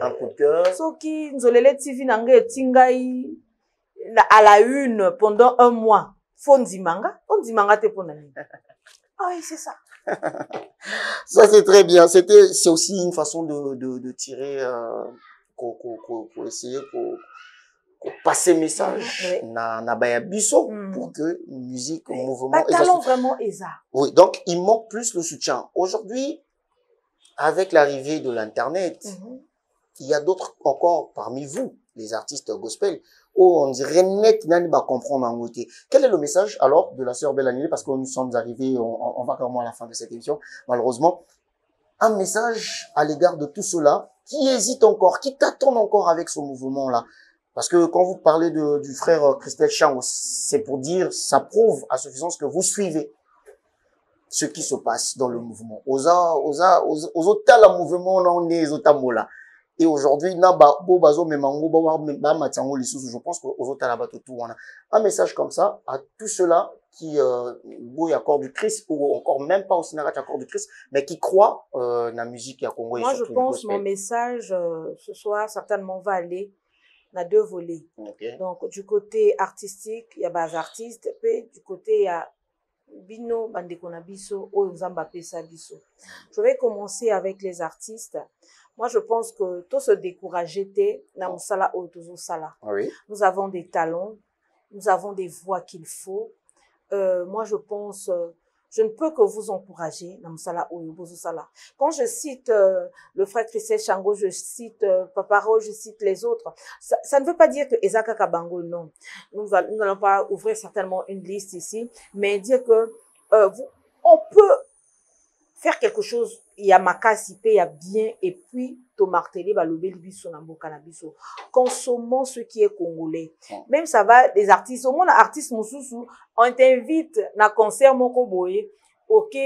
Un coup de cœur. Soki nzolele TV nanga etingai à la une pendant 1 mois. Fondi manga, on dit manga te pona ni. Ah oui, c'est ça. Ça c'est très bien. C'est aussi une façon de tirer pour essayer pour passer message na baya biso pour que musique mouvement pas talent vraiment eza. Oui, donc il manque plus le soutien. Aujourd'hui, avec l'arrivée de l'internet, il y a d'autres encore parmi vous, les artistes gospel, où on dirait net nani va comprendre en côté. Quel est le message alors de la sœur Belle Annulée, parce que nous sommes arrivés, on va carrément à la fin de cette émission, malheureusement. Un message à l'égard de tout cela qui hésitent encore, qui t'attendent encore avec ce mouvement-là. Parce que quand vous parlez du frère Christelle Chango, c'est pour dire, ça prouve à suffisance que vous suivez ce qui se passe dans le mouvement. Aux autres, le mouvement, on est aux tamola. Et aujourd'hui, je pense qu'aux autres, là-bas, tout, on a un message comme ça à tous ceux-là qui, accordent du Christ, ou encore même pas au Sénégal qui accordent du Christ, mais qui croient, la musique à Congo. Moi, je pense que mon message, ce soir, certainement va aller dans 2 volets. Okay. Donc, du côté artistique, il y a des artistes, puis du côté, il y a Bino, Bandekona Biso, Nzamba Pesa Biso. Je vais commencer avec les artistes. Moi, je pense que tout se décourager, nous avons des talents, nous avons des voix qu'il faut. Moi, je pense, je ne peux que vous encourager dans Msala Oyobozo Sala. Quand je cite le frère Christelle Chango, je cite Paparo, je cite les autres, ça ne veut pas dire que Ezaka Kabango, non. Nous n'allons pas ouvrir certainement une liste ici, mais dire que on peut faire quelque chose, il y a makasi, il y a bien, et puis to marteler balobé libiso nambo canabiso. Consommons ce qui est congolais. Même ça va des artistes, au moins artistes mususu, on t'invite na concert moko boye, ok,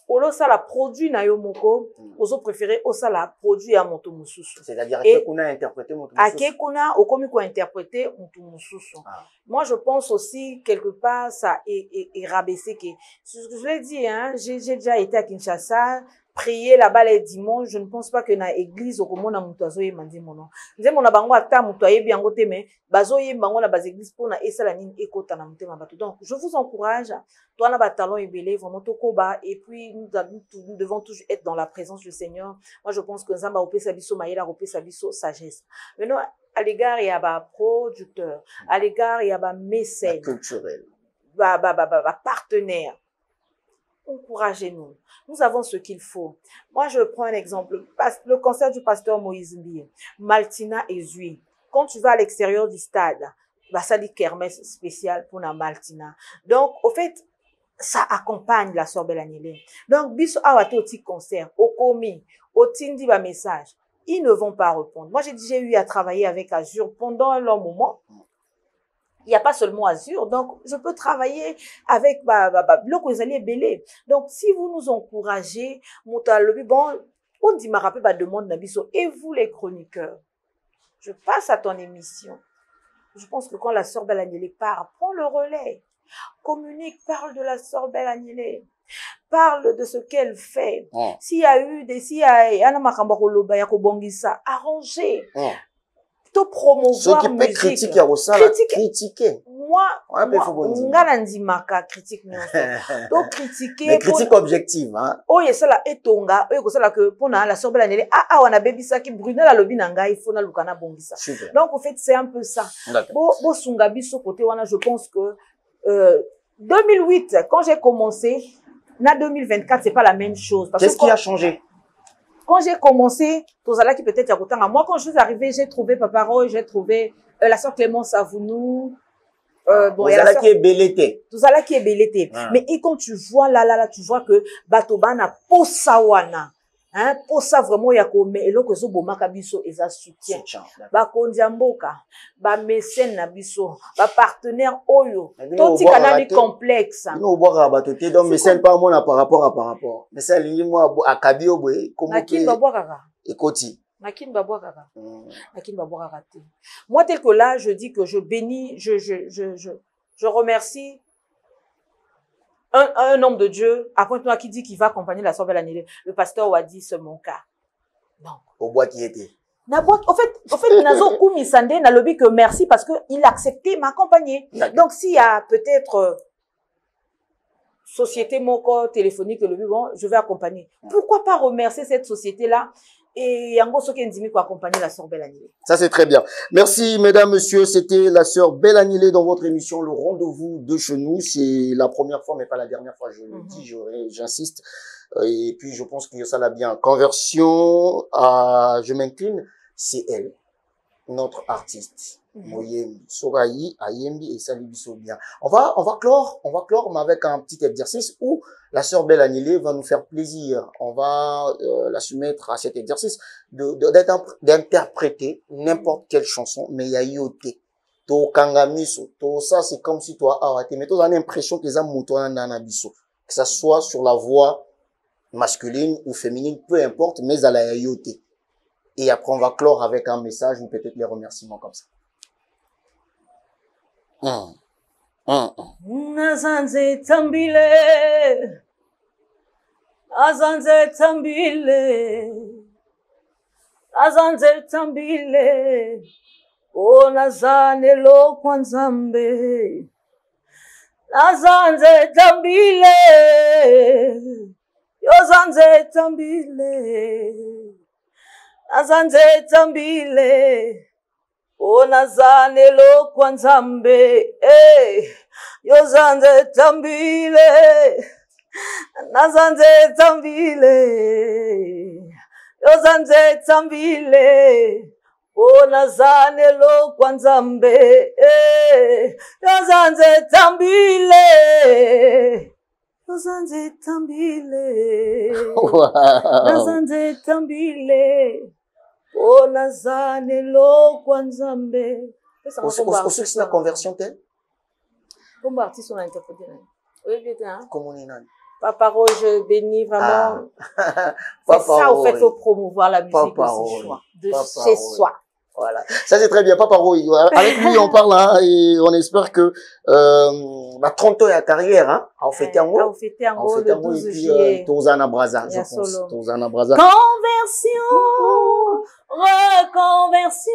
olo ça la produit na yo moko, oso préféré o ça la produit à moto mususu. C'est-à-dire que qu'on a interprété moto mususu. À que qu'on a au komi ko interpréter moto mususu. Moi je pense aussi quelque part ça est rabaissé que je l'ai dit hein, j'ai déjà été à Kinshasa. Prier là-bas les dimanches, je ne pense pas que na église au comment na mutuazo ye mandi mono. Nze mona bango ata mutuaye biango te mais bazo ye bango na bas église pour na esala nini ekota na mutema bato. Donc je vous encourage, toi na ba talent ebele vraiment tokoba et puis nous devons toujours être dans la présence du Seigneur. Moi je pense que Nzamba opesa biso mayela opesa biso sagesse. Maintenant à l'égard il y a ba producteur, à l'égard il y a ba mécène culturel. Ba partenaire. Encouragez-nous. Nous avons ce qu'il faut. Moi, je prends un exemple. Le concert du pasteur Moïse Mbié, Maltina et Zui. Quand tu vas à l'extérieur du stade, bah, ça dit kermesse spéciale pour la Maltina. Donc, au fait, ça accompagne la sœur Belanile. Donc, biso awate au petit concert, au komi, au tindi ba message. Ils ne vont pas répondre. Moi, j'ai eu à travailler avec Azur pendant un long moment. Il n'y a pas seulement Azur, donc je peux travailler avec bloc aux alliés belé. Donc si vous nous encouragez, bon, on dit m'a rappelé demande Nabiso et vous les chroniqueurs, je passe à ton émission. Je pense que quand la sœur Belanile part, prends le relais, communique, parle de la sœur Belanile, parle de ce qu'elle fait. S'il y a eu Anna Makambakoloba Yakobongisa, arrangez. Promouvoir ceux qui peuvent critiquer critiquer moi ngala critique donc critiquer mais critique objective hein oye sala etonga oye ko sala que pona la sœur Belanile wana bebisa ki Brunel alobi na ngai il faut na lukana bongisa. Donc en fait c'est un peu ça bo sunga biso côté wana. Je pense que 2008 quand j'ai commencé na 2024 c'est pas la même chose. Qu'est-ce qui a changé? Quand j'ai commencé, qui peut-être à moi, quand je suis arrivée, j'ai trouvé Paparo, j'ai trouvé la sœur Clémence Savounou. Bon, il y a la sœur qui est bellété. Tout ça là qui est bellété. Mais et quand tu vois là, tu vois que Batobana Posawana, hein, Posa vraiment yakome et loko zo bomaka biso eza soutien. Ba kondiamboka, ba mécène na biso, ba partenaire oyo. Toti kanani complexe. Non boire batoté donc mécène pas moi par rapport. Mais ça lingi moi akabi obwe comme Nakin ba boire ekoti. Nakin ba boire Nakin ba boire raté. Moi tel que là je dis que je bénis, je remercie un homme de Dieu, après toi qui dit qu'il va accompagner la sœur Belanile, le pasteur Wadi, c'est mon cas. Donc. Au bois qui était. Au fait, Nazo Koumi Sandé n'a lobby que merci parce que il a accepté m'accompagner. Donc, s'il y a peut-être société moko téléphonique, bon, je vais accompagner. Pourquoi pas remercier cette société-là? Et Yango Soki Ndimi pour accompagner la sœur Belanile. Ça, c'est très bien. Merci, mesdames, messieurs. C'était la sœur Belanile dans votre émission, le rendez-vous de chez nous. C'est la première fois, mais pas la dernière fois. Je le dis, j'insiste. Et puis, je pense que ça l'a bien. Conversion à, je m'incline, c'est elle, notre artiste. Moyembi, Sorayi, Ayembi et Salibiso bien. On va clore, mais avec un petit exercice où la sœur Belanile va nous faire plaisir. On va la soumettre à cet exercice d'interpréter n'importe quelle chanson, mais il y a yoté. To kangamiso, to ça c'est comme si toi mais toi on a l'impression que ça mouton dans biso. Que ça soit sur la voix masculine ou féminine, peu importe, mais à la yoté. Et après on va clore avec un message ou peut-être les remerciements comme ça. Azanze tambile, azanze tambile, azanze tambile, o nazane lo kwanzambe, azanze tambile, yo zanze tambile, azanze tambile. Onazane lo kwanzambe, yozanze tambile, Nazanze tambile, yozanze tambile, o nazane lo kwanzambe, yozanze tambile, yozanze tambile, nazanze tambile, o nazane lo kwanzambe. C'est la conversion telle? Comme artiste, on a interprété. Oui, bien. Comment on est là? Papa Roger béni vraiment. Papa C'est ça, au fait, Roy. faut promouvoir la musique Papa aussi, Roy. choix, de Papa chez Roy. soi. Voilà. Ça, c'est très bien. Papa Roy. Avec lui, on parle, hein, et on espère que, 30 ans de carrière, hein, on fait un On fait un mot le 12 juillet. Tozana Braza, je pense. Solo. Tozana Braza. Conversion, reconversion,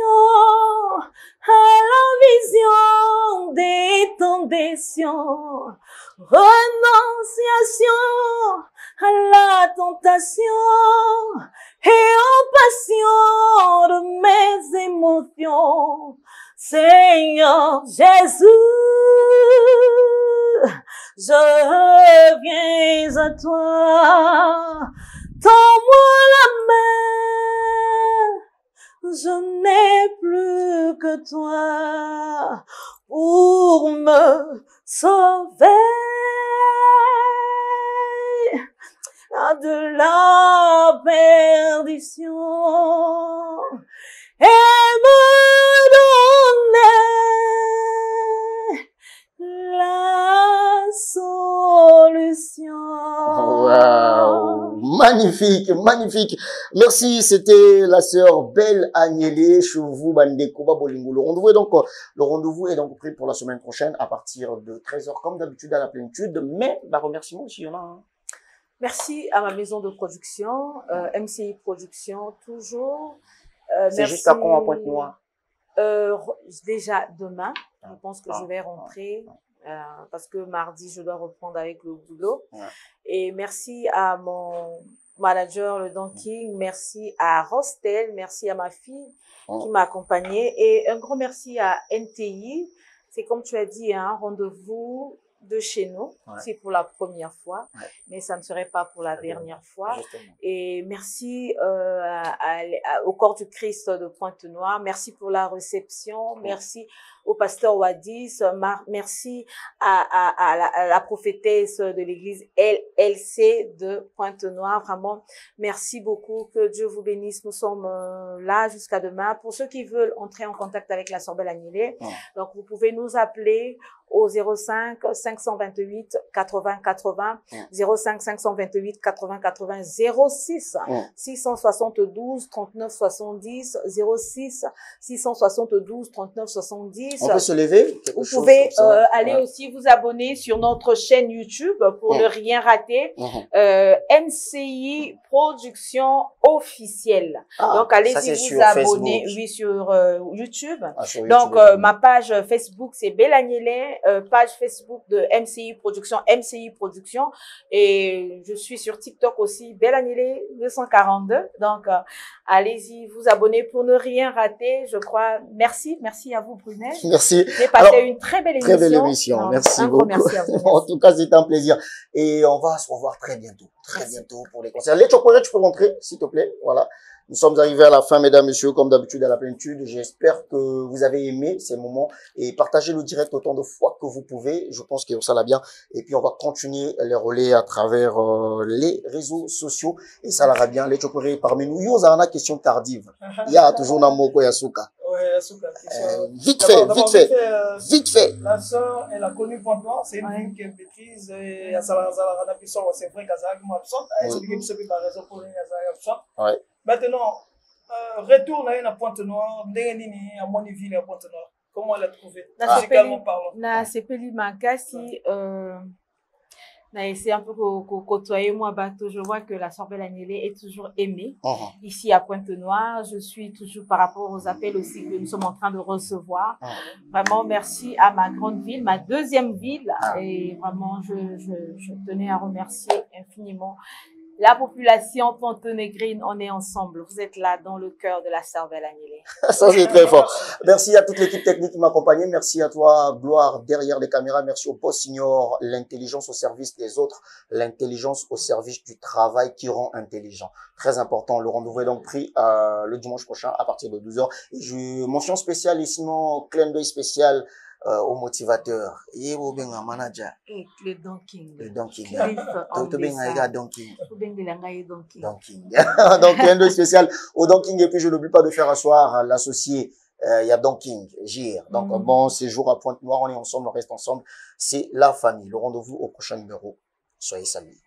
à la vision des tendations, renonciation à la tentation et en passion de mes émotions. Seigneur Jésus, je viens à toi, tends-moi la main, je n'ai plus que toi pour me sauver de la perdition et me donner la solution. Wow. Magnifique, magnifique. Merci, c'était la sœur Belle Agnelé, chez vous, Bandeko Babolingo. Le rendez-vous est donc pris pour la semaine prochaine à partir de 13h, comme d'habitude à la plénitude. Mais, remerciement aussi, il y en a un. Merci à ma maison de production, MCI Production, toujours. C'est jusqu'à quand à Pointe-Noire? Déjà demain, je pense que je vais rentrer parce que mardi, je dois reprendre avec le boulot. Et merci à mon manager, le Don King, merci à Rostel, merci à ma fille qui m'a accompagnée et un grand merci à NTI. C'est comme tu as dit, un rendez-vous de chez nous. C'est pour la première fois, mais ça ne serait pas pour la dernière fois. Justement. Et merci au Corps du Christ de Pointe-Noire. Merci pour la réception. Merci au pasteur Wadis. Merci à la prophétesse de l'église LLC de Pointe-Noire. Vraiment, merci beaucoup. Que Dieu vous bénisse. Nous sommes là jusqu'à demain. Pour ceux qui veulent entrer en contact avec la sœur Belle Agnelé, donc vous pouvez nous appeler au 05 528 80 80, 05 528 80 80, 06 672 39 70, 06 672 39 70. On peut se lever? Vous pouvez aller aussi vous abonner sur notre chaîne YouTube pour ne rien rater. MCI Production officielle. Donc allez-y vous abonner, oui, sur YouTube. Sur donc YouTube, ma page Facebook c'est Belle Agnelé, page Facebook de MCI Production, et je suis sur TikTok aussi Belle Agnelé 242. Donc allez-y vous abonner pour ne rien rater. Je crois. Merci à vous Brunet. Merci. J'ai passé une très belle émission. Très belle émission. Non, merci beaucoup. Merci à vous. Merci. En tout cas, c'est un plaisir. Et on va se revoir très bientôt. Très bientôt pour les concerts. Les chocolats, tu peux rentrer, s'il te plaît. Voilà. Nous sommes arrivés à la fin, mesdames, messieurs, comme d'habitude à la plénitude. J'espère que vous avez aimé ces moments et partagez le direct autant de fois que vous pouvez. Je pense que ça l'a bien. Et puis, on va continuer les relais à travers les réseaux sociaux et ça l'ira bien. Les chocolats parmi nous. Yo, ça a une question tardive. Il y a toujours Namoko Yasuka. Ouais, Yasuka. Vite fait. La sœur, elle a connu Pointe-Noire. C'est une ville qu'elle maîtrise. Et à Salarana Pisson, c'est vrai qu'elle a absente. Elle s'est dit que c'est par raison pour elle absente. Maintenant, retourne à Pointe-Noire, à Moniville à Pointe-Noire. Comment elle a trouvé, musicalement parlant? Na sepeli makasi, na essayé un peu côtoyer moi bateau. Je vois que la sœur Belle Agnelé est toujours aimée ici à Pointe-Noire. Je suis toujours par rapport aux appels aussi que nous sommes en train de recevoir. Vraiment merci à ma grande ville, ma deuxième ville, et vraiment je tenais à remercier infiniment La population Pontonégrine, on est ensemble. Vous êtes là dans le cœur de la cervelle annulée. Ça, c'est très fort. Merci à toute l'équipe technique qui m'a accompagné. Merci à toi, Gloire, derrière les caméras. Merci au poste Signor, l'intelligence au service des autres, l'intelligence au service du travail qui rend intelligent. Très important. Le rendez-vous est donc pris le dimanche prochain à partir de 12h. Et je mention spéciale et sinon, clin d'œil spécial au motivateur. Et au manager. Et le Donking. Le Donking. Cliff Donking. Donking. Donking. Donc, clin d'œil spécial au Donking. Et puis, je n'oublie pas de faire asseoir l'associé. Il y a Donking, Gire. Donc, bon séjour à Pointe-Noire. On est ensemble, on reste ensemble. C'est la famille. Le rendez-vous au prochain numéro. Soyez salués.